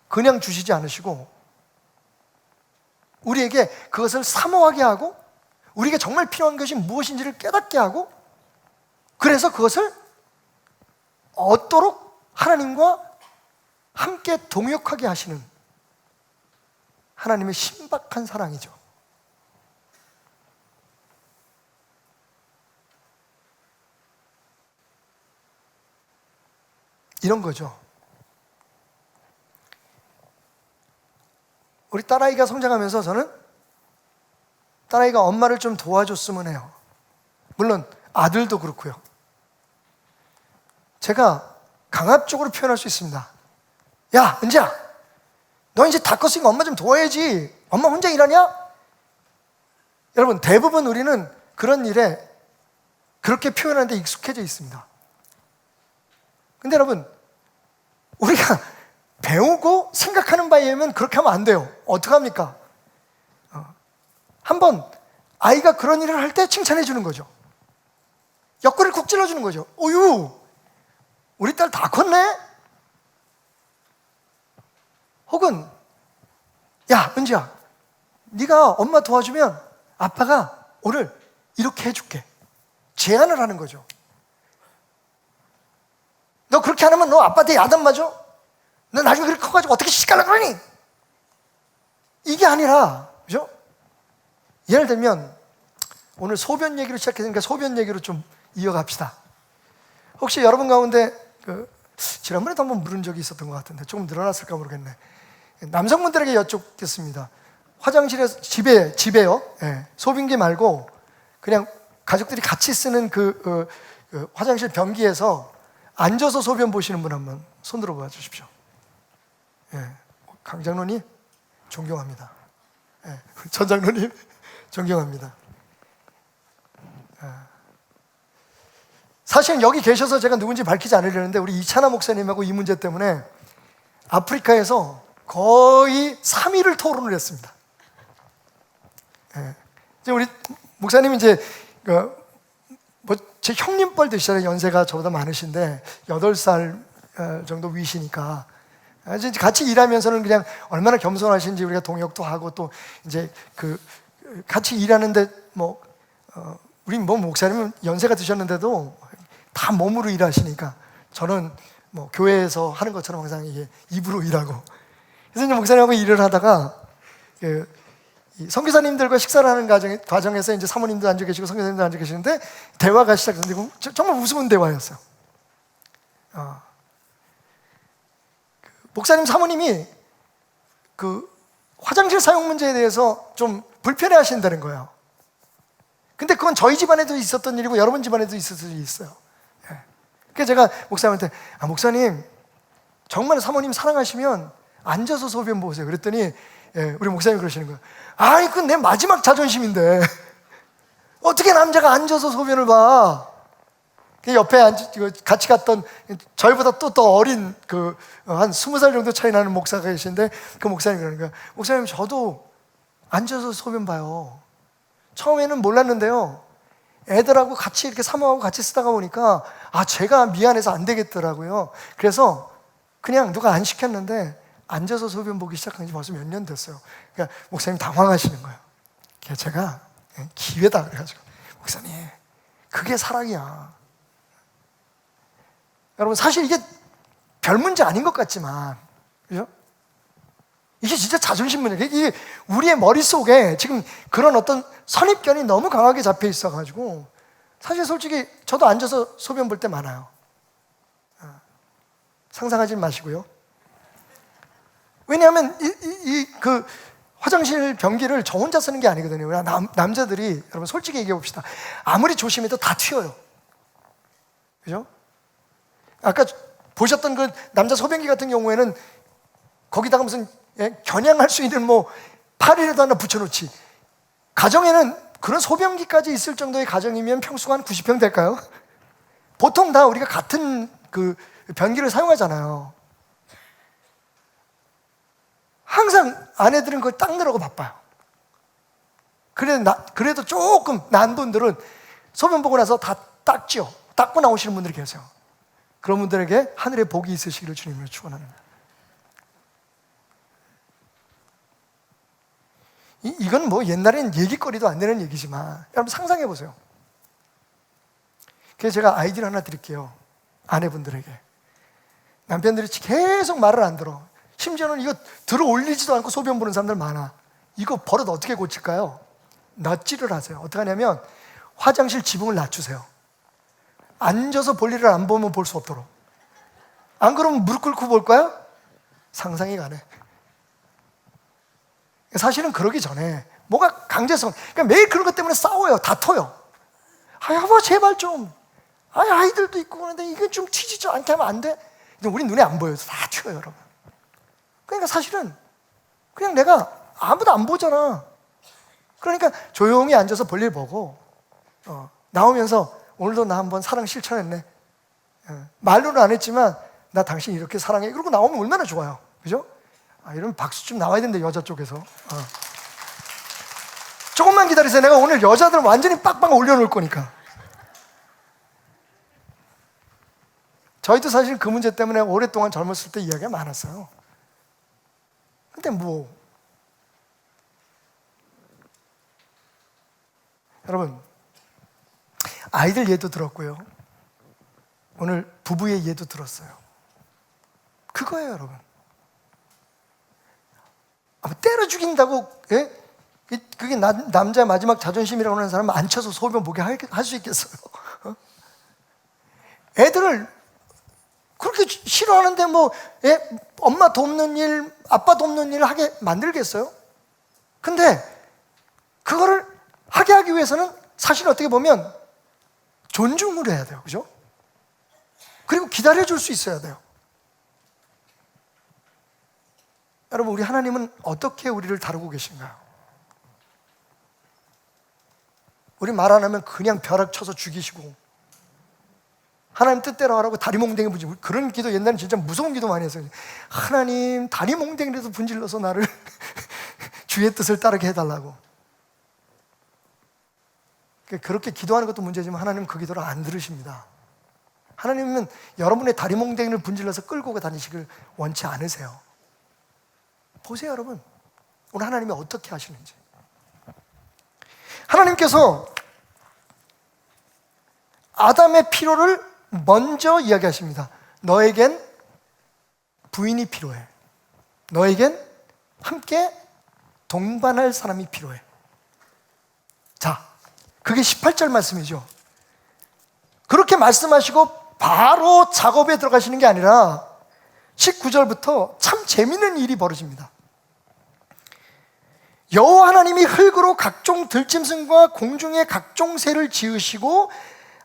그냥 주시지 않으시고 우리에게 그것을 사모하게 하고 우리에게 정말 필요한 것이 무엇인지를 깨닫게 하고, 그래서 그것을 얻도록 하나님과 함께 동역하게 하시는 하나님의 신박한 사랑이죠. 이런 거죠. 우리 딸아이가 성장하면서 저는 딸아이가 엄마를 좀 도와줬으면 해요. 물론 아들도 그렇고요. 제가 강압적으로 표현할 수 있습니다. 야, 은지야, 너 이제 다 컸으니까 엄마 좀 도와야지. 엄마 혼자 일하냐? 여러분, 대부분 우리는 그런 일에 그렇게 표현하는데 익숙해져 있습니다. 근데 여러분, 우리가 배우고 생각하는 바에 의하면 그렇게 하면 안 돼요. 어떡합니까? 한번 아이가 그런 일을 할 때 칭찬해 주는 거죠. 옆구리를 쿡 찔러주는 거죠. 어유, 우리 딸 다 컸네? 혹은 야, 은지야, 네가 엄마 도와주면 아빠가 오늘 이렇게 해줄게. 제안을 하는 거죠. 너 그렇게 안 하면 너 아빠한테 야단 맞아? 너 나중에 그렇게 커가지고 어떻게 시집가려고 그러니? 이게 아니라, 그죠? 예를 들면 오늘 소변 얘기로 시작했으니까 소변 얘기로 좀 이어갑시다. 혹시 여러분 가운데 지난번에도 한번 물은 적이 있었던 것 같은데 조금 늘어났을까 모르겠네. 남성분들에게 여쭙겠습니다. 화장실에서, 집에요. 네, 소변기 말고 그냥 가족들이 같이 쓰는 그 화장실 변기에서 앉아서 소변 보시는 분 한번 손 들어봐 주십시오. 예, 강 장로님 존경합니다. 예, 전 장로님 존경합니다. 사실은 여기 계셔서 제가 누군지 밝히지 않으려는데 우리 이찬하 목사님하고 이 문제 때문에 아프리카에서 거의 3일을 토론을 했습니다. 예. 이제 우리 목사님이 이제 뭐 제 형님뻘 되시잖아요. 연세가 저보다 많으신데 8살 정도 위시니까 이제 같이 일하면서는 그냥 얼마나 겸손하신지 우리가 동역도 하고 또 이제 같이 일하는데 우리 목사님은 연세가 드셨는데도 다 몸으로 일하시니까 저는 뭐 교회에서 하는 것처럼 항상 이게 입으로 일하고 그래서 이제 목사님하고 일을 하다가 이 선교사님들과 식사를 하는 과정에서 이제 사모님도 앉아 계시고 선교사님도 앉아 계시는데 대화가 시작됐는데 정말 우스운 대화였어요. 목사님 사모님이 화장실 사용 문제에 대해서 좀 불편해 하신다는 거예요. 근데 그건 저희 집안에도 있었던 일이고 여러분 집안에도 있을 수 있어요. 그래서 제가 목사님한테 목사님 정말 사모님 사랑하시면 앉아서 소변 보세요. 그랬더니 우리 목사님이 그러시는 거예요. 아니 그건 내 마지막 자존심인데 어떻게 남자가 앉아서 소변을 봐. 옆에 같이 갔던 저희보다 또 더 어린 한 20살 정도 차이 나는 목사가 계신데 그 목사님이 그러는 거예요. 목사님 저도 앉아서 소변 봐요. 처음에는 몰랐는데요. 애들하고 같이 이렇게 사모하고 같이 쓰다가 보니까 제가 미안해서 안 되겠더라고요. 그래서 그냥 누가 안 시켰는데 앉아서 소변 보기 시작한 지 벌써 몇 년 됐어요. 그러니까 목사님 당황하시는 거예요. 그래서 제가 기회다 그래가지고 목사님 그게 사랑이야. 여러분 사실 이게 별 문제 아닌 것 같지만 그죠? 이게 진짜 자존심 문제예요. 이게 우리의 머릿속에 지금 그런 어떤 선입견이 너무 강하게 잡혀 있어가지고 사실 솔직히 저도 앉아서 소변 볼 때 많아요. 상상하지 마시고요. 왜냐하면 그 화장실 변기를 저 혼자 쓰는 게 아니거든요. 남자들이 여러분 솔직히 얘기해 봅시다. 아무리 조심해도 다 튀어요. 그죠? 아까 보셨던 그 남자 소변기 같은 경우에는 거기다가 무슨 겨냥할 수 있는 팔이라도 하나 붙여놓지. 가정에는 그런 소변기까지 있을 정도의 가정이면 평수가 한 90평 될까요? 보통 다 우리가 같은 그 변기를 사용하잖아요. 항상 아내들은 그걸 닦느라고 바빠요. 그래도 조금 나은 분들은 소변 보고 나서 다 닦죠. 닦고 나오시는 분들이 계세요. 그런 분들에게 하늘의 복이 있으시기를 주님으로 축원합니다. 이건 옛날엔 얘기거리도 안 되는 얘기지만 여러분 상상해 보세요. 그래서 제가 아이디어 하나 드릴게요. 아내분들에게. 남편들이 계속 말을 안 들어. 심지어는 이거 들어 올리지도 않고 소변 보는 사람들 많아. 이거 버릇 어떻게 고칠까요? 넛질을 하세요. 어떻게 하냐면 화장실 지붕을 낮추세요. 앉아서 볼 일을 안 보면 볼 수 없도록. 안 그러면 무릎 꿇고 볼 거야? 상상이 가네. 사실은 그러기 전에 뭐가 강제성, 그러니까 매일 그런 것 때문에 싸워요. 다퉈요. 여보 제발 좀. 아이들도 있고 그런데 이건 좀 튀지도 않게 하면 안 돼. 근데 우리 눈에 안 보여서 다 튀어요, 여러분. 그러니까 사실은 그냥 내가 아무도 안 보잖아. 그러니까 조용히 앉아서 볼일 보고 나오면서 오늘도 나 한번 사랑 실천했네. 말로는 안 했지만 나 당신 이렇게 사랑해. 그러고 나오면 얼마나 좋아요. 그죠? 이러면 박수 좀 나와야 되는데 여자 쪽에서. 조금만 기다리세요. 내가 오늘 여자들 완전히 빡빡 올려놓을 거니까. 저희도 사실 그 문제 때문에 오랫동안 젊었을 때 이야기가 많았어요. 근데 여러분, 아이들 예도 들었고요, 오늘 부부의 예도 들었어요. 그거예요, 여러분. 때려 죽인다고, 예? 그게 남자의 마지막 자존심이라고 하는 사람은 안 쳐서 소변 보게 할 수 있겠어요? 애들을 그렇게 싫어하는데 예? 엄마 돕는 일, 아빠 돕는 일을 하게 만들겠어요? 근데 그거를 하게 하기 위해서는 사실 어떻게 보면 존중을 해야 돼요. 그죠? 그리고 기다려줄 수 있어야 돼요. 여러분, 우리 하나님은 어떻게 우리를 다루고 계신가요? 우리 말 안 하면 그냥 벼락 쳐서 죽이시고, 하나님 뜻대로 하라고 다리몽댕이 분질, 그런 기도 옛날에 진짜 무서운 기도 많이 했어요. 하나님 다리몽댕이라도 분질러서 나를 주의 뜻을 따르게 해달라고. 그렇게 기도하는 것도 문제지만 하나님은 그 기도를 안 들으십니다. 하나님은 여러분의 다리몽댕이를 분질러서 끌고 다니시길 원치 않으세요. 보세요, 여러분. 오늘 하나님이 어떻게 하시는지. 하나님께서 아담의 필요를 먼저 이야기하십니다. 너에겐 부인이 필요해. 너에겐 함께 동반할 사람이 필요해. 자, 그게 18절 말씀이죠. 그렇게 말씀하시고 바로 작업에 들어가시는 게 아니라 19절부터 참 재미있는 일이 벌어집니다. 여호와 하나님이 흙으로 각종 들짐승과 공중의 각종 새를 지으시고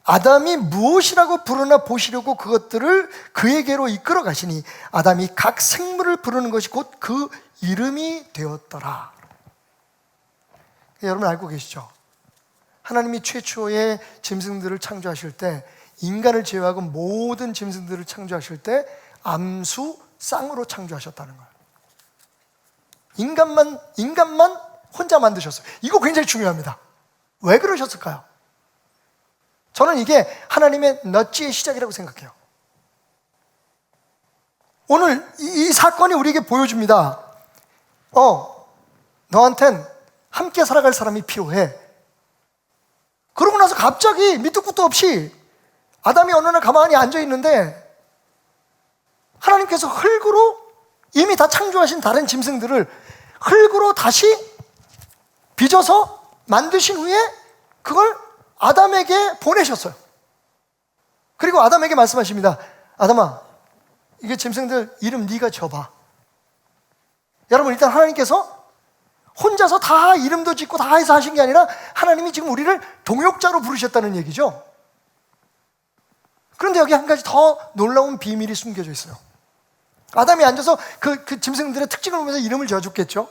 아담이 무엇이라고 부르나 보시려고 그것들을 그에게로 이끌어 가시니 아담이 각 생물을 부르는 것이 곧 그 이름이 되었더라. 여러분 알고 계시죠? 하나님이 최초의 짐승들을 창조하실 때, 인간을 제외하고 모든 짐승들을 창조하실 때 암수 쌍으로 창조하셨다는 거예요. 인간만 혼자 만드셨어요. 이거 굉장히 중요합니다. 왜 그러셨을까요? 저는 이게 하나님의 넛지의 시작이라고 생각해요. 오늘 이 사건이 우리에게 보여줍니다. 너한텐 함께 살아갈 사람이 필요해. 그러고 나서 갑자기 밑도 끝도 없이 아담이 어느 날 가만히 앉아 있는데 하나님께서 흙으로 이미 다 창조하신 다른 짐승들을 흙으로 다시 빚어서 만드신 후에 그걸 아담에게 보내셨어요. 그리고 아담에게 말씀하십니다. 아담아, 이게 짐승들 이름 네가 지어봐. 여러분, 일단 하나님께서 혼자서 다 이름도 짓고 다 해서 하신 게 아니라 하나님이 지금 우리를 동역자로 부르셨다는 얘기죠. 그런데 여기 한 가지 더 놀라운 비밀이 숨겨져 있어요. 아담이 앉아서 그 짐승들의 특징을 보면서 이름을 지어줬겠죠.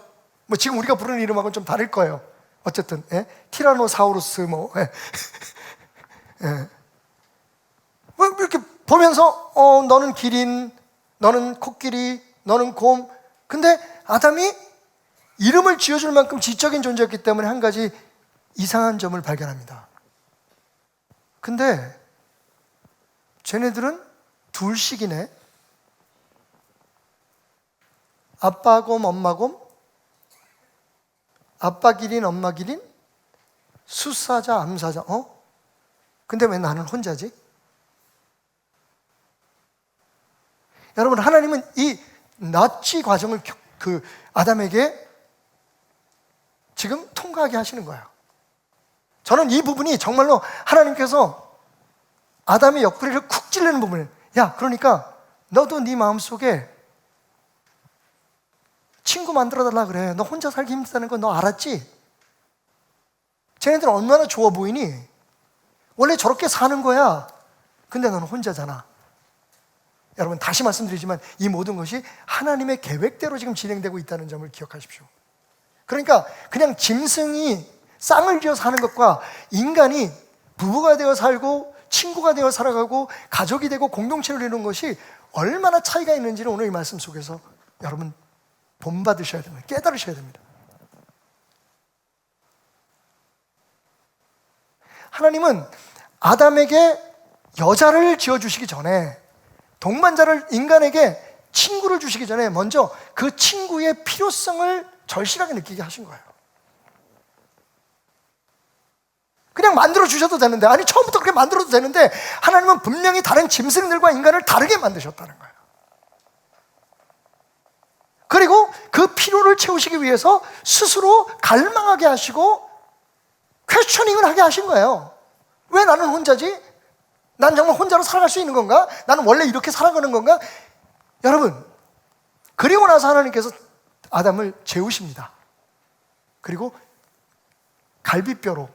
지금 우리가 부르는 이름하고는 좀 다를 거예요. 어쨌든 티라노사우루스 이렇게 보면서 너는 기린, 너는 코끼리, 너는 곰. 근데 아담이 이름을 지어줄 만큼 지적인 존재였기 때문에 한 가지 이상한 점을 발견합니다. 근데 쟤네들은 둘씩이네. 아빠 곰, 엄마 곰, 아빠 기린, 엄마 기린, 숫사자, 암사자. 근데 왜 나는 혼자지? 여러분, 하나님은 이 낫지 과정을 아담에게 지금 통과하게 하시는 거예요. 저는 이 부분이 정말로 하나님께서 아담의 옆구리를 쿡 찔르는 부분이에요. 야, 그러니까 너도 네 마음속에 친구 만들어달라 그래. 너 혼자 살기 힘들다는 거 너 알았지? 쟤네들 얼마나 좋아 보이니? 원래 저렇게 사는 거야. 근데 너는 혼자잖아. 여러분, 다시 말씀드리지만 이 모든 것이 하나님의 계획대로 지금 진행되고 있다는 점을 기억하십시오. 그러니까 그냥 짐승이 쌍을 지어 사는 것과 인간이 부부가 되어 살고 친구가 되어 살아가고 가족이 되고 공동체를 이루는 것이 얼마나 차이가 있는지를 오늘 이 말씀 속에서 여러분 본받으셔야 됩니다. 깨달으셔야 됩니다. 하나님은 아담에게 여자를 지어주시기 전에 동반자를 인간에게 친구를 주시기 전에 먼저 그 친구의 필요성을 절실하게 느끼게 하신 거예요. 그냥 만들어 주셔도 되는데, 아니 처음부터 그렇게 만들어도 되는데 하나님은 분명히 다른 짐승들과 인간을 다르게 만드셨다는 거예요. 그리고 그 필요를 채우시기 위해서 스스로 갈망하게 하시고 퀘스처닝을 하게 하신 거예요. 왜 나는 혼자지? 난 정말 혼자로 살아갈 수 있는 건가? 나는 원래 이렇게 살아가는 건가? 여러분, 그리고 나서 하나님께서 아담을 재우십니다. 그리고 갈비뼈로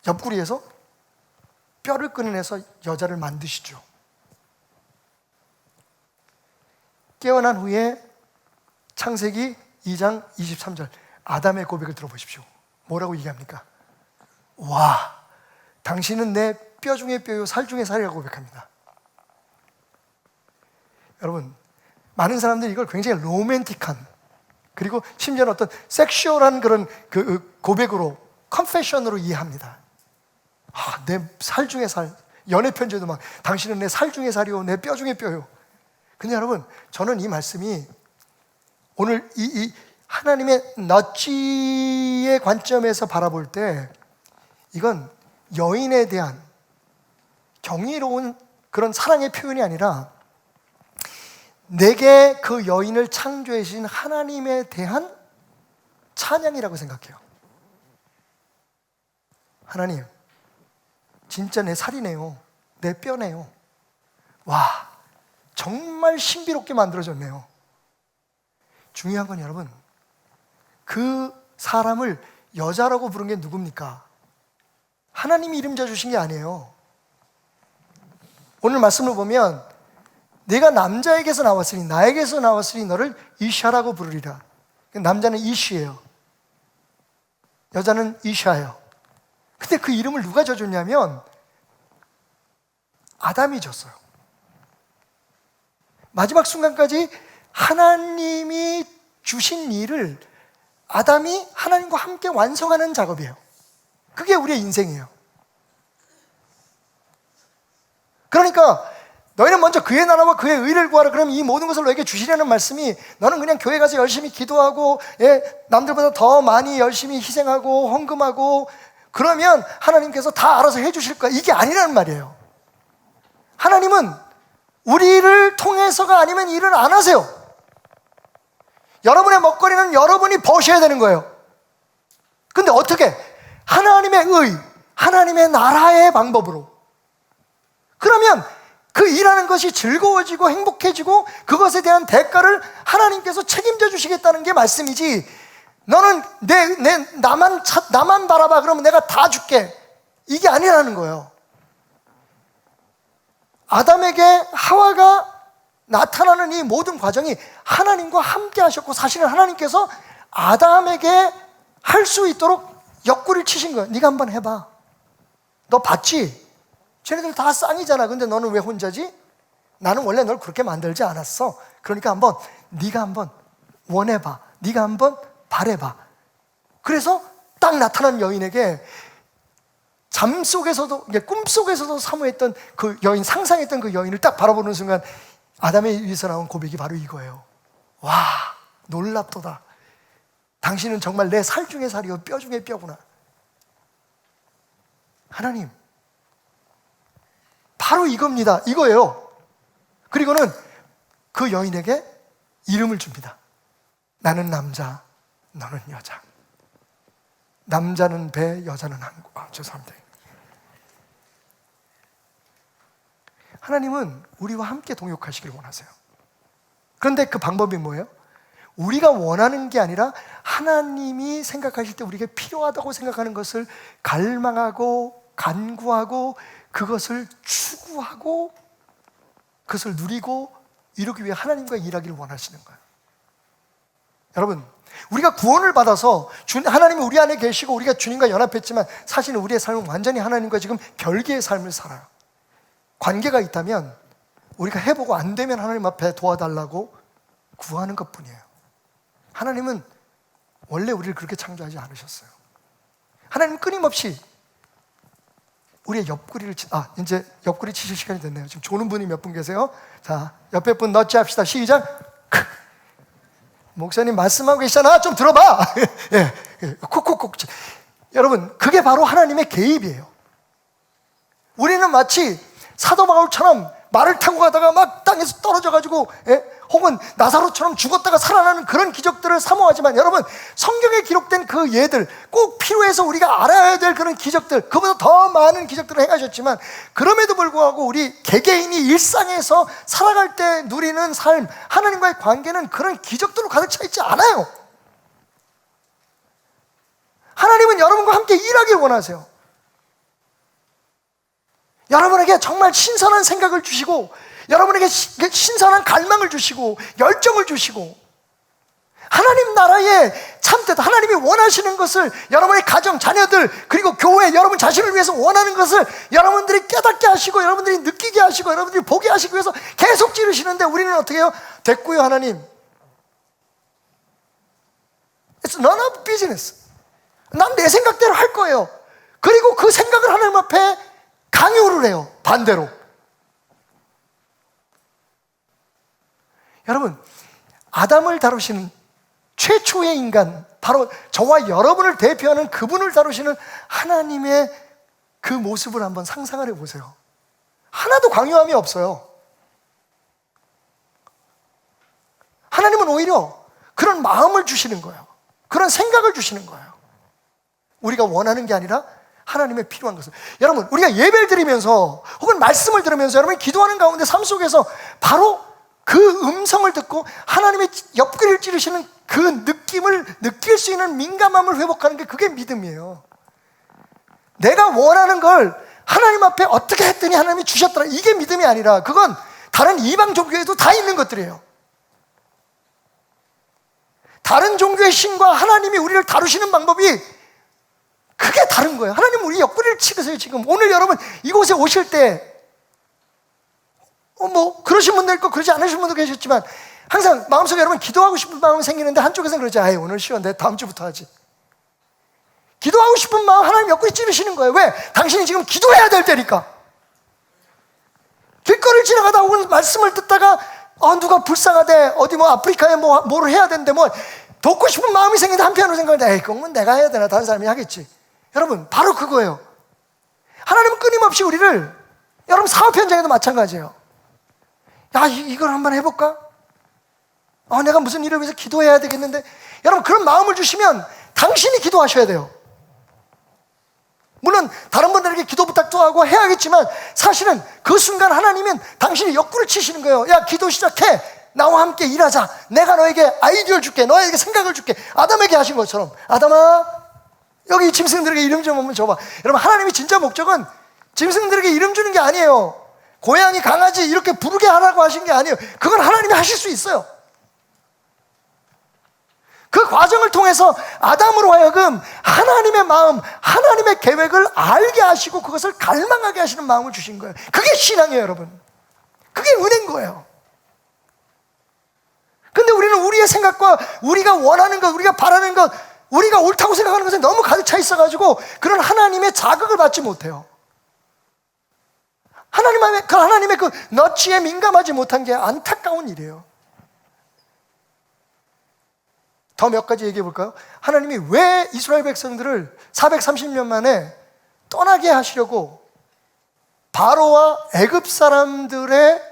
옆구리에서 뼈를 꺼내서 여자를 만드시죠. 깨어난 후에 창세기 2장 23절 아담의 고백을 들어보십시오. 뭐라고 얘기합니까? 와, 당신은 내 뼈 중에 뼈요 살 중에 살이라고 고백합니다. 여러분, 많은 사람들이 이걸 굉장히 로맨틱한, 그리고 심지어는 어떤 섹슈얼한 그런 그 고백으로, 컨페션으로 이해합니다. 내 살 중에 살, 연애 편지에도 막 당신은 내 살 중에 살이요 내 뼈 중에 뼈요. 근데 여러분, 저는 이 말씀이 오늘 이 하나님의 너치의 관점에서 바라볼 때 이건 여인에 대한 경이로운 그런 사랑의 표현이 아니라 내게 그 여인을 창조해 주신 하나님에 대한 찬양이라고 생각해요. 하나님, 진짜 내 살이네요. 내 뼈네요. 와, 정말 신비롭게 만들어졌네요. 중요한 건 여러분, 그 사람을 여자라고 부른 게 누굽니까? 하나님이 이름 지어주신 게 아니에요. 오늘 말씀을 보면 내가 남자에게서 나왔으니, 나에게서 나왔으니 너를 이샤라고 부르리라. 남자는 이시예요. 여자는 이샤예요. 근데 그 이름을 누가 지어줬냐면 아담이 줬어요. 마지막 순간까지 하나님이 주신 일을 아담이 하나님과 함께 완성하는 작업이에요. 그게 우리의 인생이에요. 그러니까 너희는 먼저 그의 나라와 그의 의를 구하라. 그럼 이 모든 것을 너에게 주시려는 말씀이, 너는 그냥 교회 가서 열심히 기도하고 남들보다 더 많이 열심히 희생하고 헌금하고 그러면 하나님께서 다 알아서 해주실 거야, 이게 아니라는 말이에요. 하나님은 우리를 통해서가 아니면 일을 안 하세요. 여러분의 먹거리는 여러분이 버셔야 되는 거예요. 근데 어떻게? 하나님의 의, 하나님의 나라의 방법으로. 그러면 그 일하는 것이 즐거워지고 행복해지고 그것에 대한 대가를 하나님께서 책임져 주시겠다는 게 말씀이지, 너는 나만 바라봐, 그러면 내가 다 줄게, 이게 아니라는 거예요. 아담에게 하와가 나타나는 이 모든 과정이 하나님과 함께 하셨고, 사실은 하나님께서 아담에게 할 수 있도록 옆구리를 치신 거예요. 네가 한번 해봐. 너 봤지? 쟤네들 다 쌍이잖아. 근데 너는 왜 혼자지? 나는 원래 널 그렇게 만들지 않았어. 그러니까 네가 한번 원해봐. 네가 한번 바래봐. 그래서 딱 나타난 여인에게 잠 속에서도, 꿈 속에서도 사모했던 그 여인, 상상했던 그 여인을 딱 바라보는 순간 아담의 입에서 나온 고백이 바로 이거예요. 와, 놀랍도다. 당신은 정말 내 살 중에 살이요 뼈 중에 뼈구나. 하나님, 바로 이겁니다. 이거예요. 그리고는 그 여인에게 이름을 줍니다. 나는 남자, 너는 여자. 남자는 배, 여자는 항구. 죄송합니다. 하나님은 우리와 함께 동역하시기를 원하세요. 그런데 그 방법이 뭐예요? 우리가 원하는 게 아니라 하나님이 생각하실 때 우리에게 필요하다고 생각하는 것을 갈망하고 간구하고 그것을 추구하고 그것을 누리고 이루기 위해 하나님과 일하기를 원하시는 거예요. 여러분, 우리가 구원을 받아서 하나님이 우리 안에 계시고 우리가 주님과 연합했지만 사실은 우리의 삶은 완전히 하나님과 지금 별개의 삶을 살아요. 관계가 있다면 우리가 해보고 안 되면 하나님 앞에 도와달라고 구하는 것뿐이에요. 하나님은 원래 우리를 그렇게 창조하지 않으셨어요. 하나님은 끊임없이 우리의 옆구리를 이제 옆구리 치실 시간이 됐네요. 지금 조는 분이 몇 분 계세요? 자, 옆에 분 넛지 합시다. 시작. 목사님 말씀하고 계시잖아. 좀 들어봐. 예, 콕콕콕. 여러분, 그게 바로 하나님의 개입이에요. 우리는 마치 사도 바울처럼 말을 타고 가다가 막 땅에서 떨어져가지고, 혹은 나사로처럼 죽었다가 살아나는 그런 기적들을 사모하지만, 여러분, 성경에 기록된 그 예들, 꼭 필요해서 우리가 알아야 될 그런 기적들, 그보다 더 많은 기적들을 행하셨지만, 그럼에도 불구하고 우리 개개인이 일상에서 살아갈 때 누리는 삶, 하나님과의 관계는 그런 기적들로 가득 차 있지 않아요. 하나님은 여러분과 함께 일하길 원하세요. 여러분에게 정말 신선한 생각을 주시고, 여러분에게 신선한 갈망을 주시고, 열정을 주시고, 하나님 나라의 참뜻, 하나님이 원하시는 것을 여러분의 가정, 자녀들, 그리고 교회, 여러분 자신을 위해서 원하는 것을 여러분들이 깨닫게 하시고, 여러분들이 느끼게 하시고, 여러분들이 보게 하시기 위해서 계속 찌르시는데, 우리는 어떻게 해요? 됐고요, 하나님. It's none of business. 난 내 생각대로 할 거예요. 그리고 그 생각을 하나님 앞에 강요를 해요. 반대로. 여러분, 아담을 다루시는 최초의 인간, 바로 저와 여러분을 대표하는 그분을 다루시는 하나님의 그 모습을 한번 상상을 해보세요. 하나도 강요함이 없어요. 하나님은 오히려 그런 마음을 주시는 거예요. 그런 생각을 주시는 거예요. 우리가 원하는 게 아니라 하나님의 필요한 것을. 여러분, 우리가 예배를 드리면서 혹은 말씀을 들으면서 여러분이 기도하는 가운데 삶 속에서 바로 그 음성을 듣고 하나님의 옆구리를 찌르시는 그 느낌을 느낄 수 있는 민감함을 회복하는 게, 그게 믿음이에요. 내가 원하는 걸 하나님 앞에 어떻게 했더니 하나님이 주셨더라, 이게 믿음이 아니라, 그건 다른 이방 종교에도 다 있는 것들이에요. 다른 종교의 신과 하나님이 우리를 다루시는 방법이 그게 다른 거예요. 하나님 우리 옆구리를 치르세요. 지금 오늘 여러분 이곳에 오실 때 그러신 분도 있고 그러지 않으신 분도 계셨지만, 항상 마음속에 여러분 기도하고 싶은 마음이 생기는데 한쪽에서는 그러지, 아이 오늘 쉬워, 내 다음 주부터 하지. 기도하고 싶은 마음 하나님 옆구리 찌르시는 거예요. 왜? 당신이 지금 기도해야 될 때니까. 길거리를 지나가다 혹은 말씀을 듣다가 누가 불쌍하대, 어디 아프리카에 뭐를 해야 되는데 돕고 싶은 마음이 생기는데 한편으로 생각하는데, 에이 그건 내가 해야 되나, 다른 사람이 하겠지. 여러분, 바로 그거예요. 하나님은 끊임없이 우리를, 여러분 사업 현장에도 마찬가지예요. 야, 이걸 한번 해볼까? 내가 무슨 일을 위해서 기도해야 되겠는데. 여러분, 그런 마음을 주시면 당신이 기도하셔야 돼요. 물론 다른 분들에게 기도 부탁도 하고 해야겠지만, 사실은 그 순간 하나님은 당신이 옆구리를 치시는 거예요. 야, 기도 시작해. 나와 함께 일하자. 내가 너에게 아이디어를 줄게. 너에게 생각을 줄게. 아담에게 하신 것처럼. 아담아, 여기 짐승들에게 이름 좀 한번 줘봐. 여러분, 하나님이 진짜 목적은 짐승들에게 이름 주는 게 아니에요. 고양이, 강아지 이렇게 부르게 하라고 하신 게 아니에요. 그건 하나님이 하실 수 있어요. 그 과정을 통해서 아담으로 하여금 하나님의 마음, 하나님의 계획을 알게 하시고 그것을 갈망하게 하시는 마음을 주신 거예요. 그게 신앙이에요, 여러분. 그게 은혜인 거예요. 근데 우리는 우리의 생각과 우리가 원하는 것, 우리가 바라는 것, 우리가 옳다고 생각하는 것에 너무 가득 차 있어가지고 그런 하나님의 자극을 받지 못해요. 하나님의 그 너치에 민감하지 못한 게 안타까운 일이에요. 더 몇 가지 얘기해 볼까요? 하나님이 왜 이스라엘 백성들을 430년 만에 떠나게 하시려고 바로와 애굽 사람들의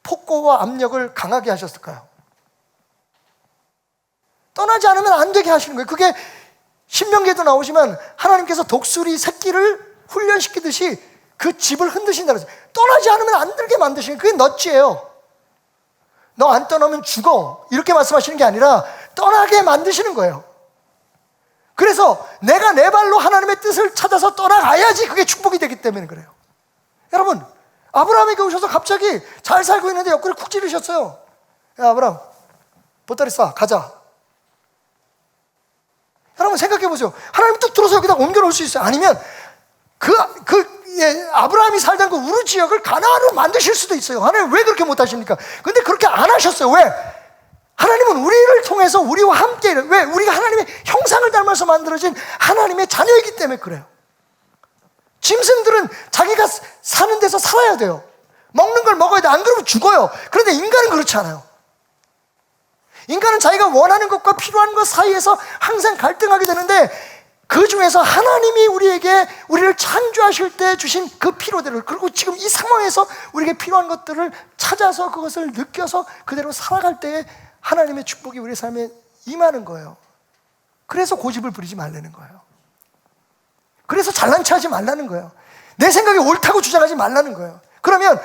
폭거와 압력을 강하게 하셨을까요? 떠나지 않으면 안 되게 하시는 거예요. 그게 신명기에도 나오지만 하나님께서 독수리 새끼를 훈련시키듯이 그 집을 흔드신다고 했어요. 떠나지 않으면 안 들게 만드시는, 그게 넛지예요. 너 안 떠나면 죽어, 이렇게 말씀하시는 게 아니라 떠나게 만드시는 거예요. 그래서 내가 내 발로 하나님의 뜻을 찾아서 떠나가야지 그게 축복이 되기 때문에 그래요. 여러분, 아브라함에게 오셔서 갑자기 잘 살고 있는데 옆구리 쿡 찌르셨어요. 야, 아브라함, 보따리 싸, 가자. 여러분 생각해 보세요. 하나님 뚝 들어서 여기다 옮겨놓을 수 있어요. 아니면 아브라함이 살던 그 우르 지역을 가나안으로 만드실 수도 있어요. 하나님 왜 그렇게 못하십니까? 근데 그렇게 안 하셨어요. 왜? 하나님은 우리를 통해서 우리와 함께, 왜? 우리가 하나님의 형상을 닮아서 만들어진 하나님의 자녀이기 때문에 그래요. 짐승들은 자기가 사는 데서 살아야 돼요. 먹는 걸 먹어야 돼. 안 그러면 죽어요. 그런데 인간은 그렇지 않아요. 인간은 자기가 원하는 것과 필요한 것 사이에서 항상 갈등하게 되는데, 그 중에서 하나님이 우리를 창조하실 때 주신 그 필요대로, 그리고 지금 이 상황에서 우리에게 필요한 것들을 찾아서 그것을 느껴서 그대로 살아갈 때에 하나님의 축복이 우리 삶에 임하는 거예요. 그래서 고집을 부리지 말라는 거예요. 그래서 잘난 체 하지 말라는 거예요. 내 생각이 옳다고 주장하지 말라는 거예요. 그러면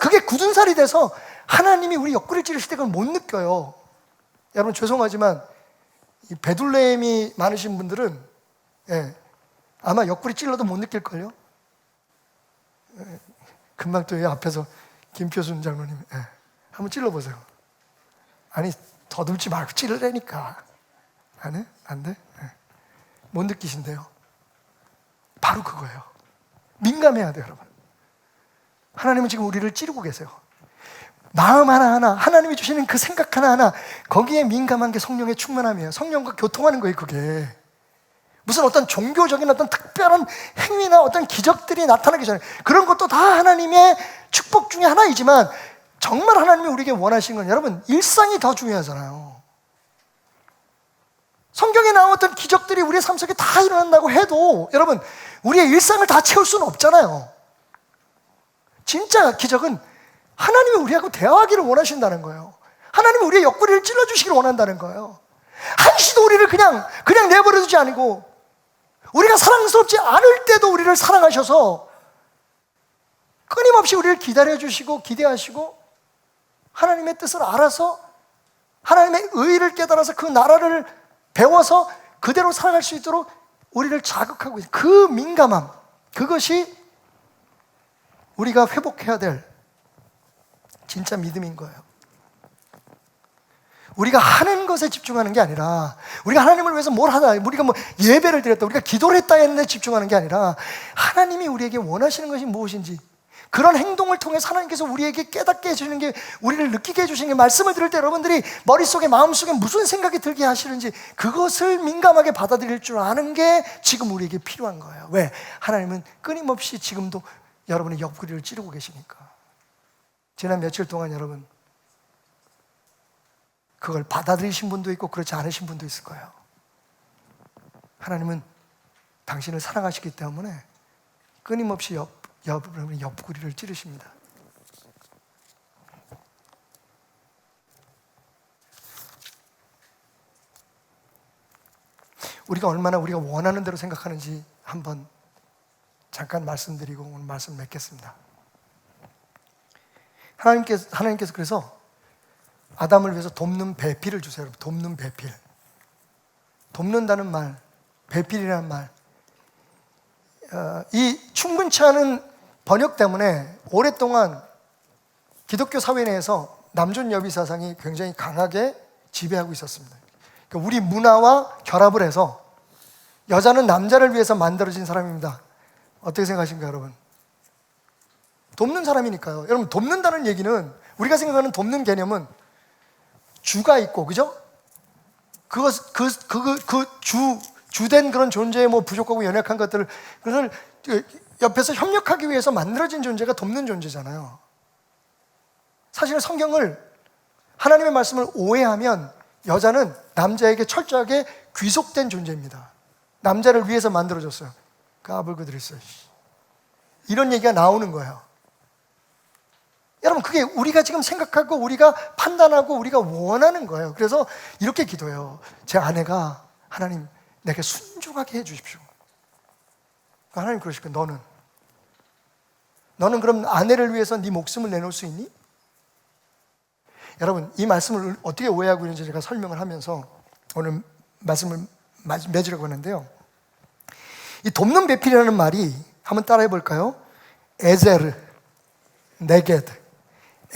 그게 굳은 살이 돼서 하나님이 우리 옆구리를 찌르실 때 그걸 못 느껴요. 여러분 죄송하지만 이 베들레헴이 많으신 분들은 아마 옆구리 찔러도 못 느낄걸요. 금방 또 앞에서 김표순 장로님 한번 찔러보세요. 아니 더듬지 말고 찔러라니까. 안 해? 안 돼? 못 느끼신대요. 바로 그거예요. 민감해야 돼요, 여러분. 하나님은 지금 우리를 찌르고 계세요. 마음 하나하나, 하나님이 주시는 그 생각 하나하나, 거기에 민감한 게 성령의 충만함이에요. 성령과 교통하는 거예요, 그게. 무슨 어떤 종교적인 어떤 특별한 행위나 어떤 기적들이 나타나기 전에, 그런 것도 다 하나님의 축복 중에 하나이지만, 정말 하나님이 우리에게 원하시는 건, 여러분, 일상이 더 중요하잖아요. 성경에 나왔던 기적들이 우리의 삶 속에 다 일어난다고 해도, 여러분, 우리의 일상을 다 채울 수는 없잖아요. 진짜 기적은 하나님이 우리하고 대화하기를 원하신다는 거예요. 하나님이 우리의 옆구리를 찔러주시기를 원한다는 거예요. 한시도 우리를 그냥 내버려두지 않고, 우리가 사랑스럽지 않을 때도 우리를 사랑하셔서 끊임없이 우리를 기다려주시고 기대하시고, 하나님의 뜻을 알아서 하나님의 의의를 깨달아서 그 나라를 배워서 그대로 살아갈 수 있도록 우리를 자극하고 있는 그 민감함, 그것이 우리가 회복해야 될 진짜 믿음인 거예요. 우리가 하는 것에 집중하는 게 아니라, 우리가 하나님을 위해서 뭘 하다, 우리가 뭐 예배를 드렸다, 우리가 기도를 했다 했는데 집중하는 게 아니라, 하나님이 우리에게 원하시는 것이 무엇인지, 그런 행동을 통해서 하나님께서 우리에게 깨닫게 해주시는 게, 우리를 느끼게 해주시는 게, 말씀을 들을 때 여러분들이 머릿속에 마음속에 무슨 생각이 들게 하시는지 그것을 민감하게 받아들일 줄 아는 게 지금 우리에게 필요한 거예요. 왜? 하나님은 끊임없이 지금도 여러분의 옆구리를 찌르고 계시니까. 지난 며칠 동안 여러분 그걸 받아들이신 분도 있고 그렇지 않으신 분도 있을 거예요. 하나님은 당신을 사랑하시기 때문에 끊임없이 여러분의 옆구리를 찌르십니다. 우리가 얼마나 우리가 원하는 대로 생각하는지 한번 잠깐 말씀드리고 오늘 말씀 맺겠습니다. 하나님께서 그래서 아담을 위해서 돕는 배필을 주세요. 여러분, 돕는 배필. 돕는다는 말, 배필이라는 말, 이 충분치 않은 번역 때문에 오랫동안 기독교 사회 내에서 남존 여비 사상이 굉장히 강하게 지배하고 있었습니다. 그러니까 우리 문화와 결합을 해서 여자는 남자를 위해서 만들어진 사람입니다. 어떻게 생각하십니까, 여러분? 돕는 사람이니까요. 여러분, 돕는다는 얘기는, 우리가 생각하는 돕는 개념은 주가 있고, 그죠? 주된 그런 존재의 뭐 부족하고 연약한 것들을, 그것을 옆에서 협력하기 위해서 만들어진 존재가 돕는 존재잖아요. 사실은 성경을, 하나님의 말씀을 오해하면 여자는 남자에게 철저하게 귀속된 존재입니다. 남자를 위해서 만들어졌어요. 까불고들 있어요. 이런 얘기가 나오는 거예요. 여러분, 그게 우리가 지금 생각하고 우리가 판단하고 우리가 원하는 거예요. 그래서 이렇게 기도해요. 제 아내가, 하나님 내게 순종하게 해주십시오. 하나님 그러실 거예요. 너는 그럼 아내를 위해서 네 목숨을 내놓을 수 있니? 여러분, 이 말씀을 어떻게 오해하고 있는지 제가 설명을 하면서 오늘 말씀을 맺으려고 하는데요. 이 돕는 배필이라는 말이 한번 따라해 볼까요? 에제르, 네게드.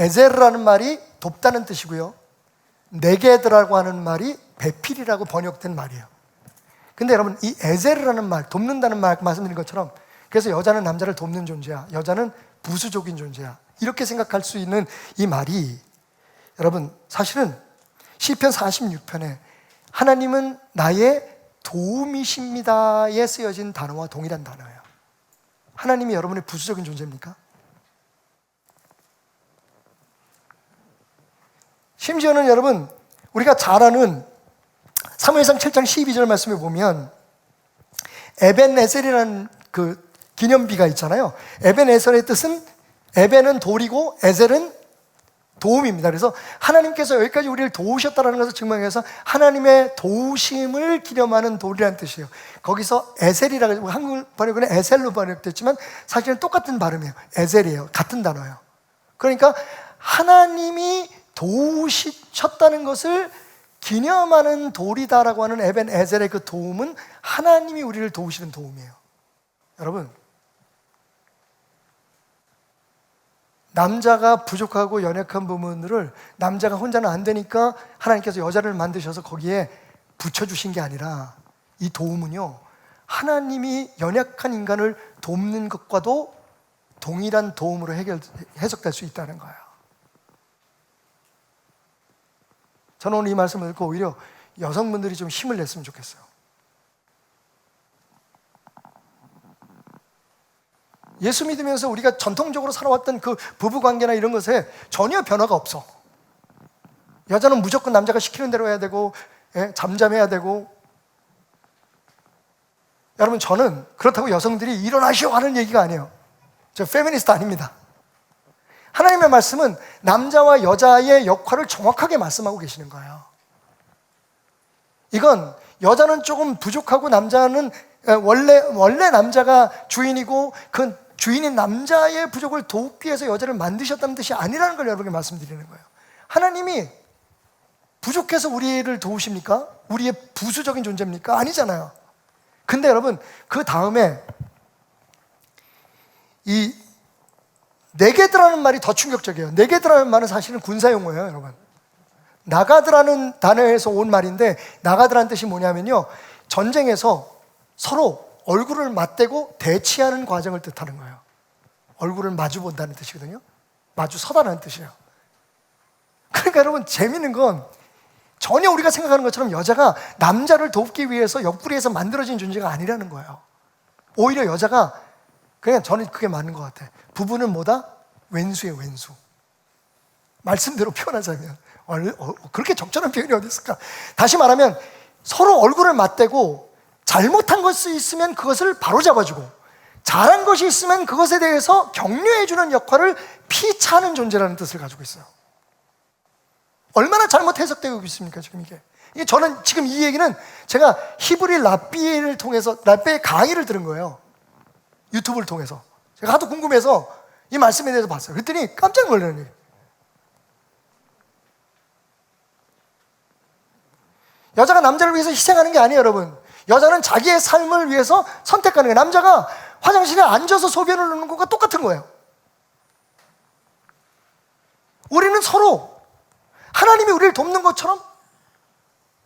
에제르라는 말이 돕다는 뜻이고요, 네게드라고 하는 말이 배필이라고 번역된 말이에요. 근데 여러분, 이 에제르라는 말, 돕는다는 말, 말씀드린 것처럼, 그래서 여자는 남자를 돕는 존재야, 여자는 부수적인 존재야, 이렇게 생각할 수 있는 이 말이, 여러분 사실은 시편 46편에 하나님은 나의 도움이십니다에 쓰여진 단어와 동일한 단어예요. 하나님이 여러분의 부수적인 존재입니까? 심지어는 여러분, 우리가 잘 아는 사무엘상 7장 12절 말씀에 보면 에벤에셀이라는 그 기념비가 있잖아요. 에벤에셀의 뜻은, 에벤은 돌이고 에셀은 도움입니다. 그래서 하나님께서 여기까지 우리를 도우셨다는 것을 증명해서 하나님의 도우심을 기념하는 돌이라는 뜻이에요. 거기서 에셀이라고 해서 한국 번역은 에셀로 번역됐지만 사실은 똑같은 발음이에요. 에셀이에요. 같은 단어예요. 그러니까 하나님이 도우셨다는 것을 기념하는 돌이다라고 하는 에벤 에셀의 그 도움은 하나님이 우리를 도우시는 도움이에요. 여러분, 남자가 부족하고 연약한 부분들을 남자가 혼자는 안 되니까 하나님께서 여자를 만드셔서 거기에 붙여주신 게 아니라 이 도움은요, 하나님이 연약한 인간을 돕는 것과도 동일한 도움으로 해석될 수 있다는 거예요. 저는 오늘 이 말씀을 듣고 오히려 여성분들이 좀 힘을 냈으면 좋겠어요. 예수 믿으면서 우리가 전통적으로 살아왔던 그 부부관계나 이런 것에 전혀 변화가 없어. 여자는 무조건 남자가 시키는 대로 해야 되고, 잠잠해야 되고. 여러분, 저는 그렇다고 여성들이 일어나시오 하는 얘기가 아니에요. 저 페미니스트 아닙니다. 하나님의 말씀은 남자와 여자의 역할을 정확하게 말씀하고 계시는 거예요. 이건 여자는 조금 부족하고 남자는 원래 남자가 주인이고 그 주인인 남자의 부족을 돕기 위해서 여자를 만드셨다는 뜻이 아니라는 걸 여러분에게 말씀드리는 거예요. 하나님이 부족해서 우리를 도우십니까? 우리의 부수적인 존재입니까? 아니잖아요. 근데 여러분, 그 다음에 이 네게드라는 말이 더 충격적이에요. 네게드라는 말은 사실은 군사용어예요, 여러분. 나가드라는 단어에서 온 말인데, 나가드라는 뜻이 뭐냐면요, 전쟁에서 서로 얼굴을 맞대고 대치하는 과정을 뜻하는 거예요. 얼굴을 마주 본다는 뜻이거든요. 마주 서다라는 뜻이에요. 그러니까 여러분, 재밌는 건 전혀 우리가 생각하는 것처럼 여자가 남자를 돕기 위해서 옆구리에서 만들어진 존재가 아니라는 거예요. 오히려 여자가, 그냥 저는 그게 맞는 것 같아요. 부부는 뭐다? 왼수예요, 왼수. 말씀대로 표현하자면 그렇게 적절한 표현이 어디 있을까? 다시 말하면 서로 얼굴을 맞대고 잘못한 것이 있으면 그것을 바로잡아주고 잘한 것이 있으면 그것에 대해서 격려해주는 역할을 피차하는 존재라는 뜻을 가지고 있어요. 얼마나 잘못 해석되고 있습니까, 지금 이게? 저는 지금 이 얘기는 제가 히브리 랍비를 통해서, 랍비의 강의를 들은 거예요. 유튜브를 통해서. 제가 하도 궁금해서 이 말씀에 대해서 봤어요. 그랬더니 깜짝 놀라는 거예요. 여자가 남자를 위해서 희생하는 게 아니에요, 여러분. 여자는 자기의 삶을 위해서 선택하는 거예요. 남자가 화장실에 앉아서 소변을 넣는 것과 똑같은 거예요. 우리는 서로 하나님이 우리를 돕는 것처럼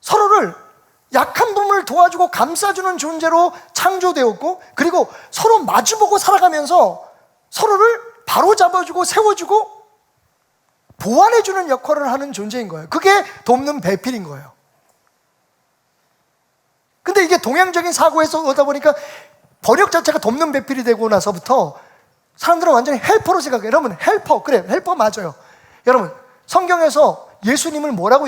서로를 약한 부분을 도와주고 감싸주는 존재로 창조되었고, 그리고 서로 마주보고 살아가면서 서로를 바로잡아주고 세워주고 보완해주는 역할을 하는 존재인 거예요. 그게 돕는 배필인 거예요. 근데 이게 동양적인 사고에서 오다 보니까 번역 자체가 돕는 배필이 되고 나서부터 사람들은 완전히 헬퍼로 생각해요. 여러분, 헬퍼, 그래, 헬퍼 맞아요. 여러분, 성경에서 예수님을 뭐라고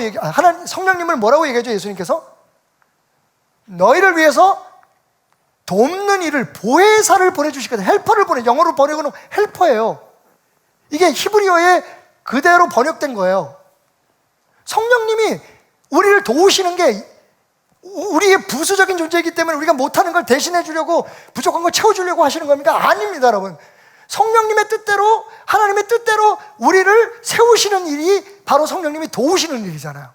성령님을 뭐라고 얘기하죠? 예수님께서 너희를 위해서 돕는 일을, 보혜사를 보내주시거든요. 헬퍼를 영어로 번역은 헬퍼예요. 이게 히브리어에 그대로 번역된 거예요. 성령님이 우리를 도우시는 게 우리의 부수적인 존재이기 때문에 우리가 못하는 걸 대신해 주려고, 부족한 걸 채워주려고 하시는 겁니까? 아닙니다, 여러분. 성령님의 뜻대로, 하나님의 뜻대로 우리를 세우시는 일이 바로 성령님이 도우시는 일이잖아요.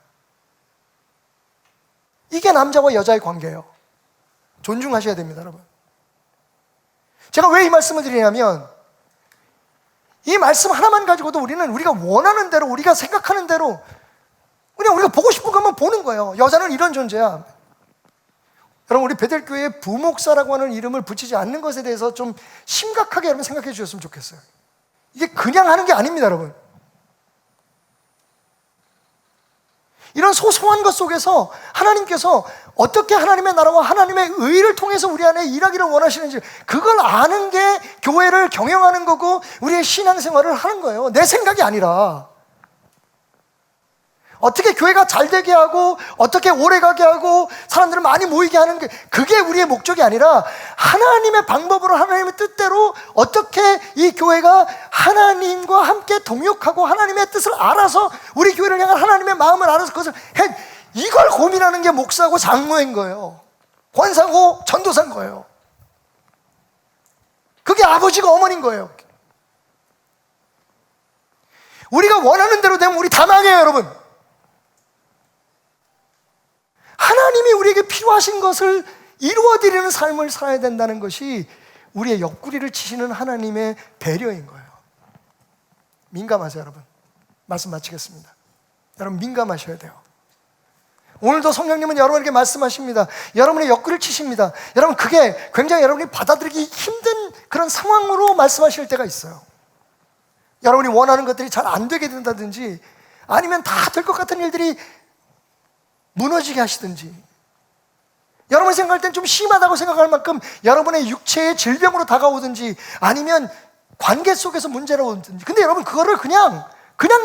이게 남자와 여자의 관계예요. 존중하셔야 됩니다, 여러분. 제가 왜 이 말씀을 드리냐면, 이 말씀 하나만 가지고도 우리가 원하는 대로, 우리가 생각하는 대로 그냥 우리가 보고 싶은 것만 보는 거예요. 여자는 이런 존재야. 여러분, 우리 베델교회에 부목사라고 하는 이름을 붙이지 않는 것에 대해서 좀 심각하게 여러분 생각해 주셨으면 좋겠어요. 이게 그냥 하는 게 아닙니다, 여러분. 이런 소소한 것 속에서 하나님께서 어떻게 하나님의 나라와 하나님의 의를 통해서 우리 안에 일하기를 원하시는지, 그걸 아는 게 교회를 경영하는 거고 우리의 신앙생활을 하는 거예요. 내 생각이 아니라. 어떻게 교회가 잘 되게 하고 어떻게 오래 가게 하고 사람들을 많이 모이게 하는 게, 그게 우리의 목적이 아니라 하나님의 방법으로, 하나님의 뜻대로 어떻게 이 교회가 하나님과 함께 동역하고 하나님의 뜻을 알아서 우리 교회를 향한 하나님의 마음을 알아서 그것을 해, 이걸 고민하는 게 목사고 장로인 거예요. 권사고 전도사인 거예요. 그게 아버지가 어머니인 거예요. 우리가 원하는 대로 되면 우리 다 망해요, 여러분. 하나님이 우리에게 필요하신 것을 이루어드리는 삶을 살아야 된다는 것이 우리의 옆구리를 치시는 하나님의 배려인 거예요. 민감하세요, 여러분. 말씀 마치겠습니다. 여러분, 민감하셔야 돼요. 오늘도 성령님은 여러분에게 말씀하십니다. 여러분의 옆구리를 치십니다. 여러분, 그게 굉장히 여러분이 받아들이기 힘든 그런 상황으로 말씀하실 때가 있어요. 여러분이 원하는 것들이 잘 안 되게 된다든지, 아니면 다 될 것 같은 일들이 무너지게 하시든지, 여러분이 생각할 땐 좀 심하다고 생각할 만큼 여러분의 육체의 질병으로 다가오든지, 아니면 관계 속에서 문제로 오든지. 근데 여러분, 그거를 그냥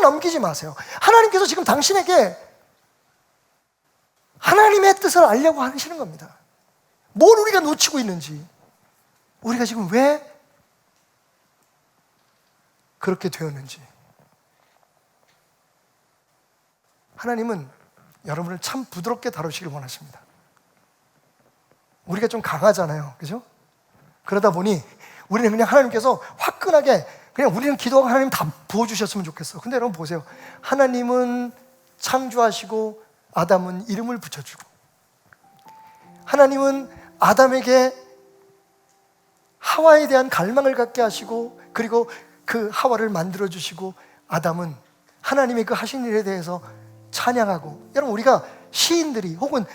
넘기지 마세요. 하나님께서 지금 당신에게 하나님의 뜻을 알려고 하시는 겁니다. 뭘 우리가 놓치고 있는지, 우리가 지금 왜 그렇게 되었는지. 하나님은 여러분을 참 부드럽게 다루시길 원하십니다. 우리가 좀 강하잖아요, 그죠? 그러다 보니 우리는 그냥 하나님께서 화끈하게 그냥 우리는 기도하고 하나님 다 부어주셨으면 좋겠어. 근데 여러분 보세요. 하나님은 창조하시고 아담은 이름을 붙여주고, 하나님은 아담에게 하와에 대한 갈망을 갖게 하시고, 그리고 그 하와를 만들어주시고, 아담은 하나님의 그 하신 일에 대해서 찬양하고. 여러분, 우리가 시인들이 혹은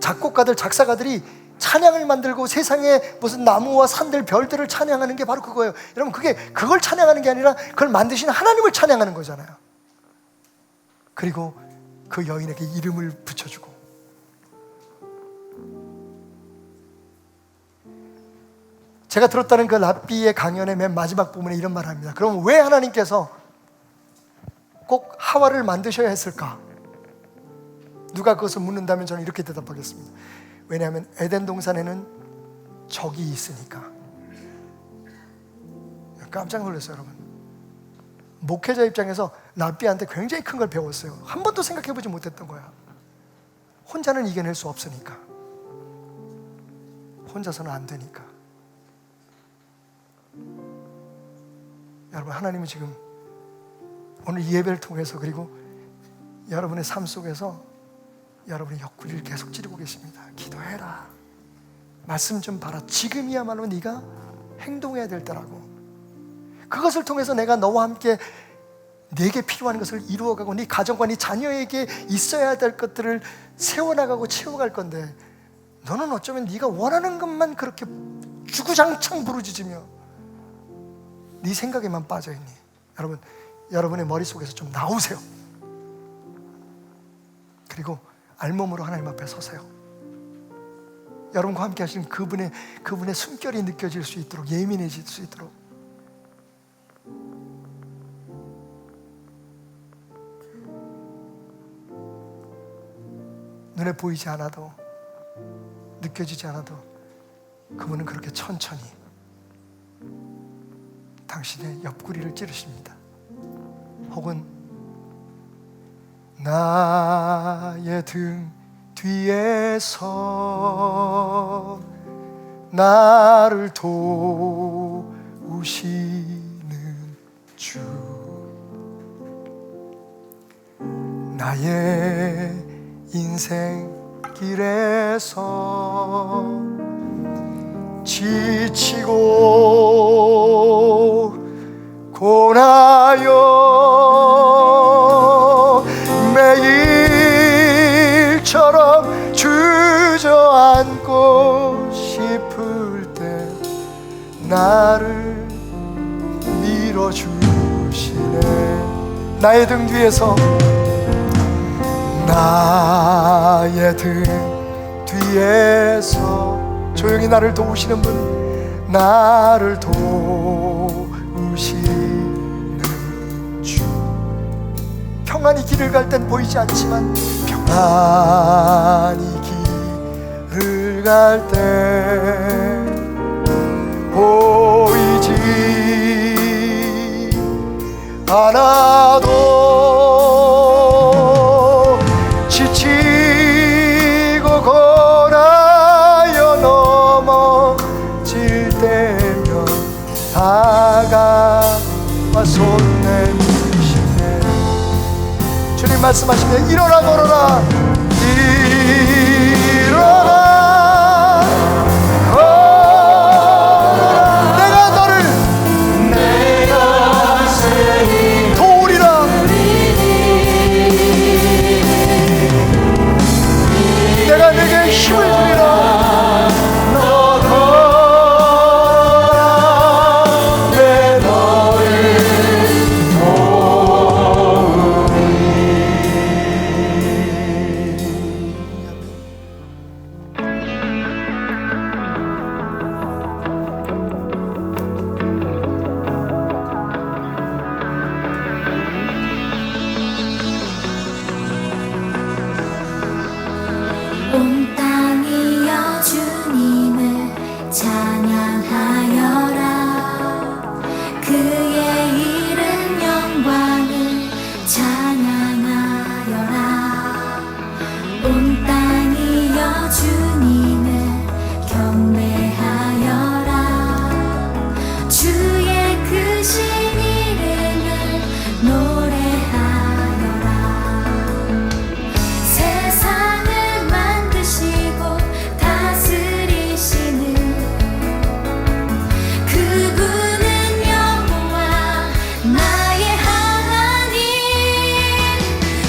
작곡가들, 작사가들이 찬양을 만들고 세상에 무슨 나무와 산들, 별들을 찬양하는 게 바로 그거예요. 여러분, 그걸 찬양하는 게 아니라 그걸 만드신 하나님을 찬양하는 거잖아요. 그리고 그 여인에게 이름을 붙여주고. 제가 들었다는 그 랍비의 강연의 맨 마지막 부분에 이런 말을 합니다. 그럼 왜 하나님께서 꼭 하와를 만드셔야 했을까? 누가 그것을 묻는다면 저는 이렇게 대답하겠습니다. 왜냐하면 에덴 동산에는 적이 있으니까. 깜짝 놀랐어요, 여러분. 목회자 입장에서 랍비한테 굉장히 큰 걸 배웠어요. 한 번도 생각해보지 못했던 거야. 혼자는 이겨낼 수 없으니까. 혼자서는 안 되니까. 여러분, 하나님은 지금 오늘 이 예배를 통해서, 그리고 여러분의 삶 속에서 여러분의 옆구리를 계속 찌르고 계십니다. 기도해라. 말씀 좀 봐라. 지금이야말로 네가 행동해야 될 때라고. 그것을 통해서 내가 너와 함께 내게 필요한 것을 이루어가고, 네 가정과 네 자녀에게 있어야 될 것들을 세워나가고 채워갈 건데, 너는 어쩌면 네가 원하는 것만 그렇게 주구장창 부르짖으며 네 생각에만 빠져있니? 여러분, 여러분의 머릿속에서 좀 나오세요. 그리고 알몸으로 하나님 앞에 서세요. 여러분과 함께 하시는 그분의 숨결이 느껴질 수 있도록, 예민해질 수 있도록. 눈에 보이지 않아도, 느껴지지 않아도 그분은 그렇게 천천히 당신의 옆구리를 찌르십니다. 혹은 나의 등 뒤에서 나를 도우시는 주, 나의 인생길에서 지치고 고나여 매일처럼 주저앉고 싶을 때 나를 밀어주시네. 나의 등 뒤에서 나의 등 뒤에서 조용히 나를 도우시는 분, 나를 도우시는 주. 평안히 길을 갈 땐 보이지 않지만 평안히 길을 갈 때 보이지 않아도 지치고 고나여 넘어질 때면 다가와 손 내미시네. 주님 말씀하시네. 일어나 걸어라, 일어나 힘을 주리라. 너 걸어라, 내 너를 온 땅이여 주님을 찬양하여라. 그의 이름 영광을 찬양하여라. 온 땅이여 주님을 경배하여라. 주의 크신 이름을 노래하여라. 세상을 만드시고 다스리시는 그분은 여호와 나의 하나님.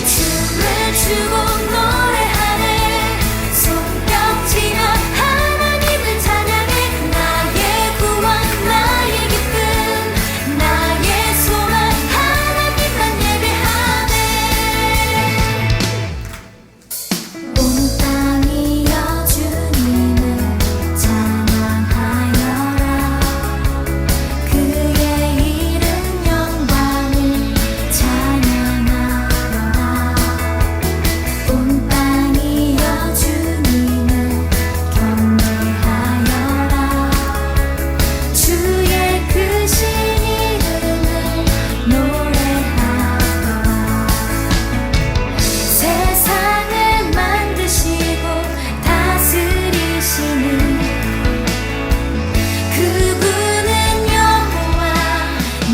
춤을 추고 노래하네. 손뼉치며 하나님을 찬양해. 나의 구원 나의 기쁨 나의 소망 하나님만 예배하네. 온 땅이여 주님을 찬양하여라. 그의 이름 영광을 찬양하여라. 온 땅이여 주님을 경배하여라. 주의 크신 이름을 노래하여라. 세상을 만드시고 다스리시는 그분은 여호와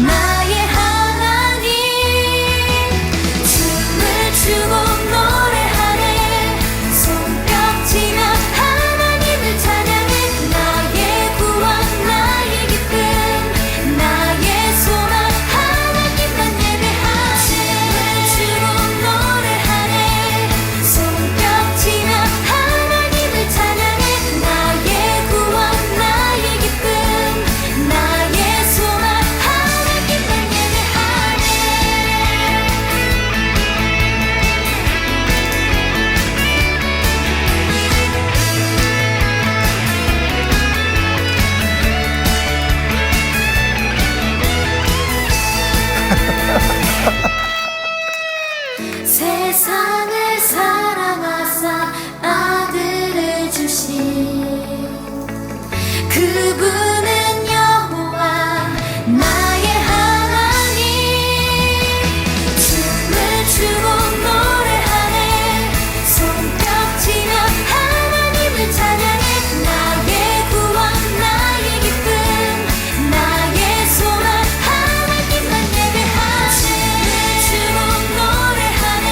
나의 하나님. 춤을 추고 노래하네. 손뼉치며 하나님을 찬양해. 나의 구원 나의 기쁨 나의 소망 하나님만 예배하네. 춤을 추고 노래하네. 손뼉치며 하나님을 찬양해. 나의 구원 나의 기쁨 나의 소망 하나님만 예배하네. 세상을 사랑하사 아들을 주신 그분은 여호와 나의 하나님. 춤을 추고 노래하네. 손뼉치며 하나님을 찬양해. 나의 구원 나의 기쁨 나의 소망 하나님만 예배하네. 춤을 추고 노래하네.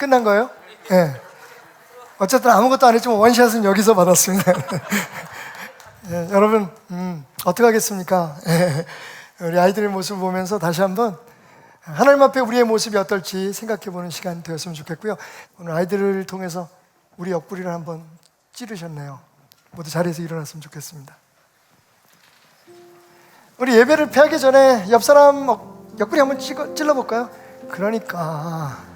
끝난 거예요? 예. 어쨌든 아무것도 안 했지만 원샷은 여기서 받았습니다. 예, 여러분 어떻게 하겠습니까? 예, 우리 아이들의 모습을 보면서 다시 한번 하나님 앞에 우리의 모습이 어떨지 생각해보는 시간 되었으면 좋겠고요. 오늘 아이들을 통해서 우리 옆구리를 한번 찌르셨네요. 모두 자리에서 일어났으면 좋겠습니다. 우리 예배를 폐하기 전에 옆 사람 옆구리 한번 찔러볼까요? 그러니까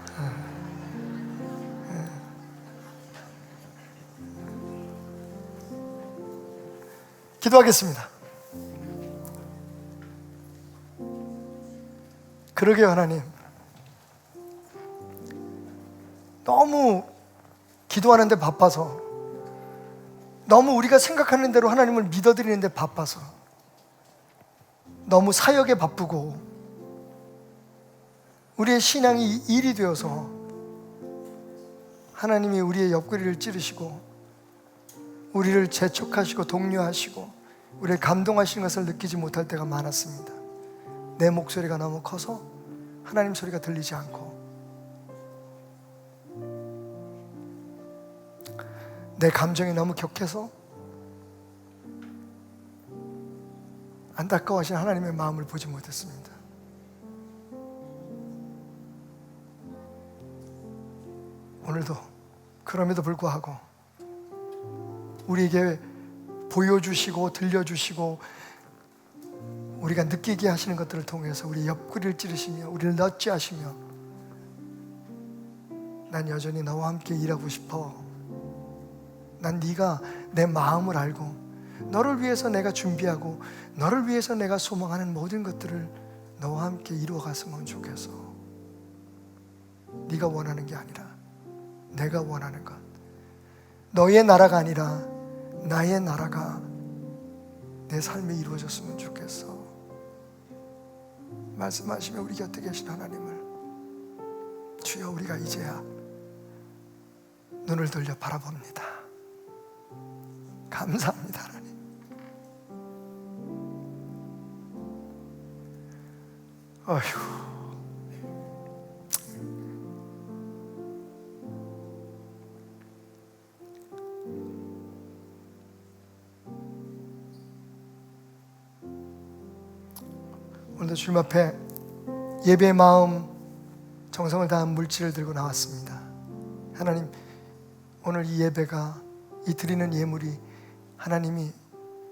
기도하겠습니다. 그러게요, 하나님. 너무 기도하는데 바빠서, 너무 우리가 생각하는 대로 하나님을 믿어드리는데 바빠서, 너무 사역에 바쁘고 우리의 신앙이 일이 되어서 하나님이 우리의 옆구리를 찌르시고 우리를 재촉하시고 독려하시고 우리를 감동하시는 것을 느끼지 못할 때가 많았습니다. 내 목소리가 너무 커서 하나님 소리가 들리지 않고, 내 감정이 너무 격해서 안타까워하신 하나님의 마음을 보지 못했습니다. 오늘도 그럼에도 불구하고 우리에게 보여주시고 들려주시고 우리가 느끼게 하시는 것들을 통해서 우리 옆구리를 찌르시며 우리를 넛지하시며, 난 여전히 너와 함께 일하고 싶어. 난 네가 내 마음을 알고 너를 위해서 내가 준비하고 너를 위해서 내가 소망하는 모든 것들을 너와 함께 이루어갔으면 좋겠어. 네가 원하는 게 아니라 내가 원하는 것, 너의 나라가 아니라 나의 나라가 내 삶에 이루어졌으면 좋겠어. 말씀하시며 우리 곁에 계신 하나님을, 주여 우리가 이제야 눈을 돌려 바라봅니다. 감사합니다, 하나님. 어휴. 오늘도 주님 앞에 예배의 마음, 정성을 다한 물질을 들고 나왔습니다. 하나님, 오늘 이 예배가, 이 드리는 예물이 하나님이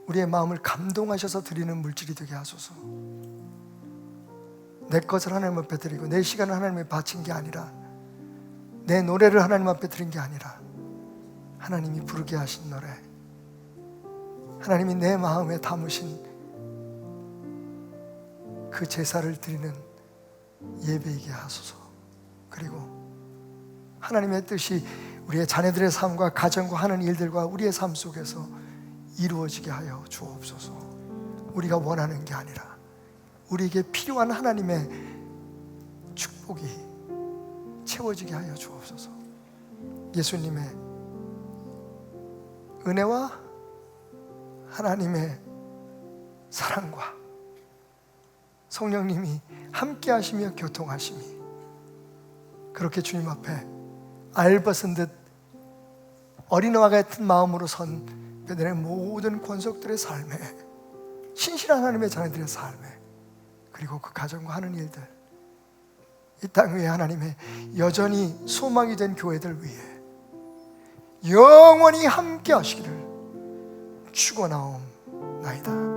우리의 마음을 감동하셔서 드리는 물질이 되게 하소서. 내 것을 하나님 앞에 드리고 내 시간을 하나님에 바친 게 아니라, 내 노래를 하나님 앞에 드린 게 아니라 하나님이 부르게 하신 노래, 하나님이 내 마음에 담으신 그 제사를 드리는 예배이게 하소서. 그리고 하나님의 뜻이 우리의 자녀들의 삶과 가정과 하는 일들과 우리의 삶 속에서 이루어지게 하여 주옵소서. 우리가 원하는 게 아니라 우리에게 필요한 하나님의 축복이 채워지게 하여 주옵소서. 예수님의 은혜와 하나님의 사랑과 성령님이 함께 하시며 교통하심이, 그렇게 주님 앞에 알벗은 듯 어린아이와 같은 마음으로 선 그들의 모든 권속들의 삶에, 신실한 하나님의 자녀들의 삶에, 그리고 그 가정과 하는 일들, 이 땅 위에 하나님의 여전히 소망이 된 교회들 위해 영원히 함께 하시기를 축원하옵나이다.